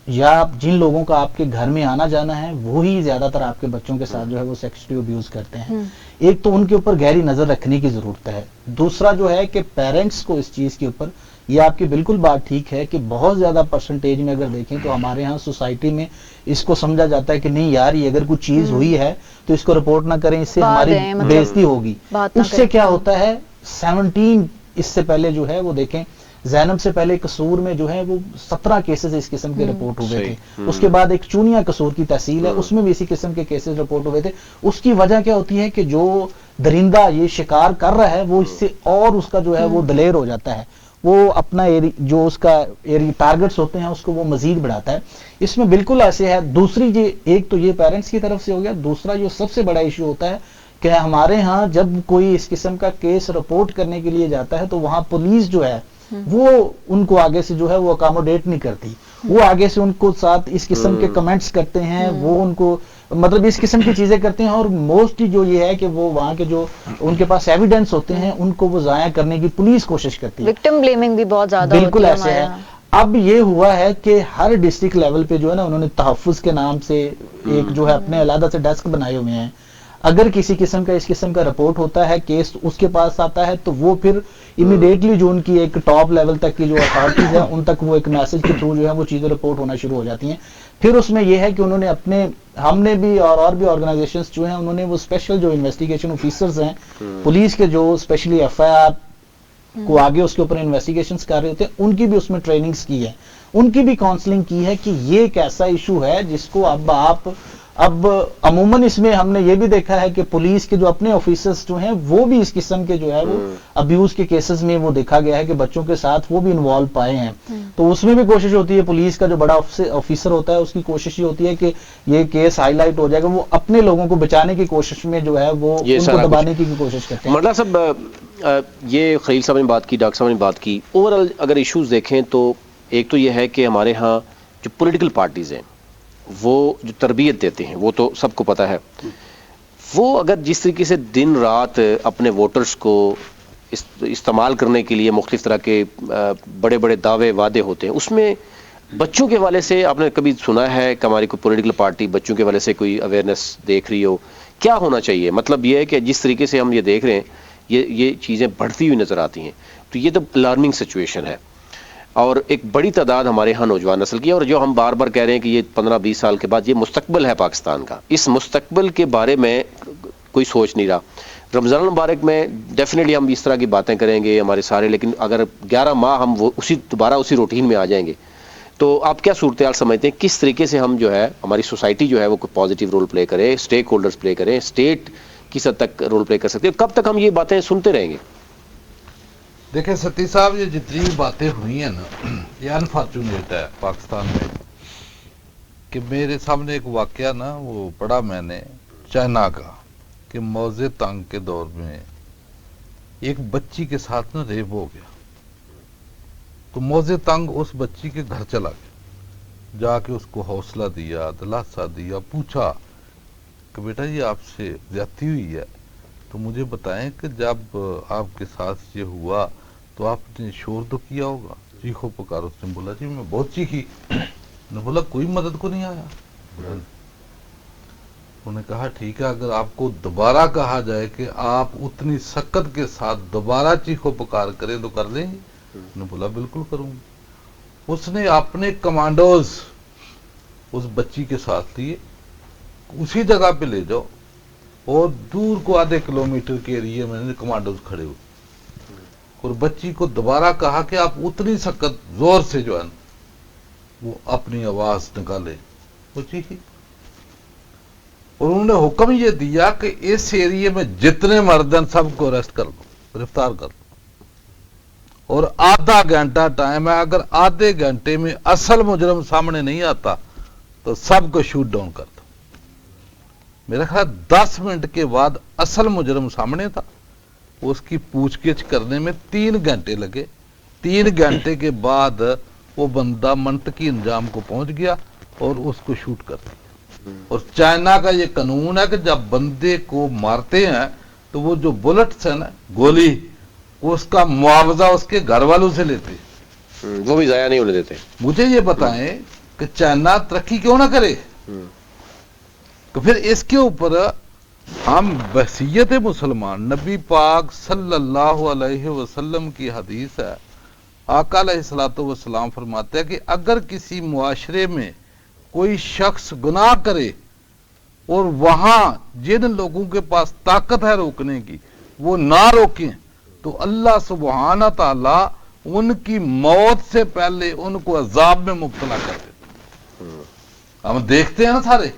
یا جن لوگوں کا آپ کے گھر میں آنا جانا ہے وہی زیادہ تر آپ کے بچوں کے ساتھ جو ہے وہ سیکشلی ابیوز کرتے ہیں. ایک تو ان کے اوپر گہری نظر رکھنے کی ضرورت ہے, دوسرا جو ہے کہ پیرنٹس کو اس چیز کے اوپر, یہ آپ کی بالکل بات ٹھیک ہے کہ بہت زیادہ پرسنٹیج میں اگر دیکھیں تو ہمارے ہاں سوسائٹی میں اس کو سمجھا جاتا ہے کہ نہیں یار یہ اگر کوئی چیز ہوئی ہے تو اس کو رپورٹ نہ کریں, اس سے ہماری بے عزتی ہوگی. اس سے کیا ہوتا ہے 17 اس سے پہلے جو ہے وہ دیکھیں زینب سے پہلے قصور میں جو ہے وہ 17 کیسز اس قسم کے رپورٹ ہوئے تھے. اس کے بعد ایک چونیا قصور کی تحصیل ہے, اس میں بھی اسی قسم کے کیسز رپورٹ ہوئے تھے. اس کی وجہ کیا ہوتی ہے کہ جو درندہ یہ شکار کر رہا ہے وہ اس سے اور اس کا جو ہے وہ دلیر ہو جاتا ہے, وہ اپنا جو اس کا ٹارگٹس ہوتے ہیں اس کو وہ مزید بڑھاتا ہے. اس میں بالکل ایسے ہے. دوسری یہ ایک تو یہ پیرنٹس کی طرف سے ہو گیا, دوسرا جو سب سے بڑا ایشو ہوتا ہے کہ ہمارے ہاں جب کوئی اس قسم کا کیس رپورٹ کرنے کے لیے جاتا ہے تو وہاں پولیس جو ہے وہ ان کو آگے سے جو ہے وہ اکاموڈیٹ نہیں کرتی. وہ آگے سے ان کو ساتھ اس قسم کے کمنٹس کرتے ہیں, وہ ان کو مطلب اس قسم کی چیزیں کرتے ہیں, اور موسٹلی جو یہ ہے کہ وہ وہاں کے جو ان کے پاس ایویڈنس ہوتے ہیں ان کو وہ ضائع کرنے کی پولیس کوشش کرتی ہے. وکٹم بلیمنگ بھی بہت زیادہ بالکل ایسے ہے. اب یہ ہوا ہے کہ ہر ڈسٹرکٹ لیول پہ جو ہے نا انہوں نے تحفظ کے نام سے ایک جو ہے اپنے علیحدہ سے ڈیسک بنائے ہوئے ہیں. اگر کسی قسم کا اس قسم کا رپورٹ ہوتا ہے, کیس اس کے پاس آتا ہے, تو وہ پھر امیڈیٹلی جو ان کی ایک ٹاپ لیول تک کی جو اتھارٹیز ہیں ان تک وہ ایک میسج کے تھرو جو ہے وہ چیزیں رپورٹ ہونا شروع ہو جاتی ہیں. پھر اس میں یہ ہے کہ انہوں نے اپنے, ہم نے بھی اور بھی آرگنائزیشنز جو ہیں انہوں نے وہ اسپیشل جو انویسٹیگیشن آفیسرز ہیں پولیس کے, جو اسپیشلی ایف آئی آر کو آگے اس کے اوپر انویسٹیگیشنز کر رہے ہوتے ہیں, ان کی بھی اس میں ٹریننگز کی ہے, ان کی بھی کاؤنسلنگ کی ہے کہ یہ ایک ایسا ایشو ہے جس کو اب عموماً اس میں ہم نے یہ بھی دیکھا ہے کہ پولیس کے جو اپنے آفیسرز جو ہیں وہ بھی اس قسم کے جو ہے وہ ابیوز کے کیسز میں وہ دیکھا گیا ہے کہ بچوں کے ساتھ وہ بھی انوالو پائے ہیں. تو اس میں بھی کوشش ہوتی ہے, پولیس کا جو بڑا آفیسر ہوتا ہے اس کی کوشش یہ ہوتی ہے کہ یہ کیس ہائی لائٹ ہو جائے گا, وہ اپنے لوگوں کو بچانے کی کوشش میں جو ہے وہ ان کو دبانے کی کوشش کرتے ہیں. مرلا صاحب یہ خلیل صاحب نے بات کی, ڈاکٹر صاحب نے بات کی, اوور آل اگر ایشوز دیکھیں تو ایک تو یہ ہے کہ ہمارے ہاں جو پولیٹیکل پارٹیز ہیں وہ جو تربیت دیتے ہیں وہ تو سب کو پتہ ہے, وہ اگر جس طریقے سے دن رات اپنے ووٹرز کو استعمال کرنے کے لیے مختلف طرح کے بڑے بڑے دعوے وعدے ہوتے ہیں, اس میں بچوں کے حوالے سے آپ نے کبھی سنا ہے کہ ہماری کوئی پولیٹیکل پارٹی بچوں کے حوالے سے کوئی اویئرنیس دیکھ رہی ہو؟ کیا ہونا چاہیے؟ مطلب یہ ہے کہ جس طریقے سے ہم یہ دیکھ رہے ہیں یہ چیزیں بڑھتی ہوئی نظر آتی ہیں, تو یہ تو الارمنگ سچویشن ہے. اور ایک بڑی تعداد ہمارے ہاں نوجوان نسل کی ہے, اور جو ہم بار بار کہہ رہے ہیں کہ یہ 15-20 سال کے بعد یہ مستقبل ہے پاکستان کا, اس مستقبل کے بارے میں کوئی سوچ نہیں رہا. رمضان المبارک میں ڈیفینیٹلی ہم اس طرح کی باتیں کریں گے ہمارے سارے, لیکن اگر 11 ماہ ہم وہ دوبارہ اسی روٹین میں آ جائیں گے, تو آپ کیا صورتحال سمجھتے ہیں کس طریقے سے ہم جو ہے ہماری سوسائٹی جو ہے وہ کوئی پازیٹیو رول پلے کرے, اسٹیک ہولڈرز پلے کریں, اسٹیٹ کس حد تک رول پلے کر سکتے ہیں, کب تک ہم یہ باتیں سنتے رہیں گے؟ دیکھیں ستی صاحب, یہ جتنی بھی باتیں ہوئی ہیں نا یہ انفارچونیٹ ہے پاکستان میں. کہ میرے سامنے ایک واقعہ نا وہ پڑھا میں نے چائنا کا, کہ موزے تنگ کے دور میں ایک بچی کے ساتھ نا ریپ ہو گیا, تو موزے تنگ اس بچی کے گھر چلا گیا, جا کے اس کو حوصلہ دیا, دلاسا دیا, پوچھا کہ بیٹا یہ آپ سے زیادتی ہوئی ہے تو مجھے بتائیں کہ جب آپ کے ساتھ یہ ہوا تو آپ نے شور تو کیا ہوگا, چیخو پکار. اس نے بولا جی میں بہت چیخی. نے بولا کوئی مدد کو نہیں آیا. انہوں نے کہا ٹھیک ہے, اگر آپ کو دوبارہ کہا جائے کہ آپ اتنی سخت کے ساتھ دوبارہ چیخو پکار کریں تو کر لیں گے؟ انہوں نے بولا بالکل کروں گی. اس نے اپنے کمانڈوز اس بچی کے ساتھ لیے, اسی جگہ پہ لے جاؤ, اور دور کو آدھے کلومیٹر کے ایریے میں کمانڈوز کھڑے ہوئے, اور بچی کو دوبارہ کہا کہ آپ اتنی سخت زور سے جو ہے وہ اپنی آواز نکالے, وہ چیخی. اور انہوں نے حکم یہ دیا کہ اس ایریے میں جتنے مرد ہیں سب کو اریسٹ کر دو, گرفتار کر دو, اور آدھا گھنٹہ ٹائم ہے, اگر آدھے گھنٹے میں اصل مجرم سامنے نہیں آتا تو سب کو شوٹ ڈاؤن کر دو. میرا خیال 10 منٹ کے بعد اصل مجرم سامنے تھا, اس کی پوچھ گچھ کرنے میں 3 گھنٹے لگے. 3 گھنٹے کے بعد وہ بندہ منطقی انجام کو پہنچ گیا اور اس کو شوٹ کر دیا. اور چائنا کا یہ قانون ہے کہ جب بندے کو مارتے ہیں تو وہ جو بلٹس ہیں نا, گولی, اس کا معاوضہ اس کے گھر والوں سے لیتے, وہ بھی ضائع نہیں ہونے دیتے. مجھے یہ بتائیں کہ چائنا ترقی کیوں نہ کرے؟ تو پھر اس کے اوپر ہم بحثیت مسلمان, نبی پاک صلی اللہ علیہ وسلم کی حدیث ہے, آقا علیہ الصلوۃ والسلام فرماتے ہیں کہ اگر کسی معاشرے میں کوئی شخص گناہ کرے اور وہاں جن لوگوں کے پاس طاقت ہے روکنے کی وہ نہ روکیں, تو اللہ سبحانہ تعالی ان کی موت سے پہلے ان کو عذاب میں مبتلا کر دیتے. ہم دیکھتے ہیں نا سارے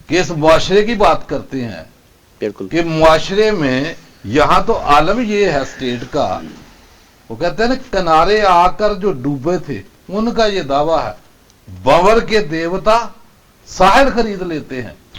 کہ اس معاشرے کی بات کرتے ہیں, بالکل, کہ معاشرے میں یہاں تو عالم یہ ہے اسٹیٹ کا, وہ کہتے ہیں نا کنارے آ کر جو ڈوبے تھے ان کا یہ دعویٰ ہے, بور کے دیوتا ساحل خرید لیتے ہیں,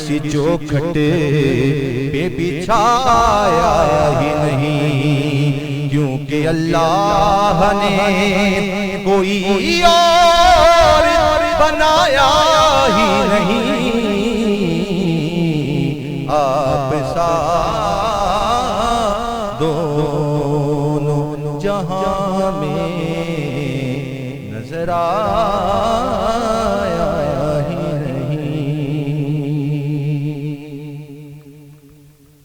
کسی چوکھٹ پہ بچھایا ہی نہیں، کیونکہ اللہ نے کوئی اور بنایا ہی نہیں، آپ ساتھ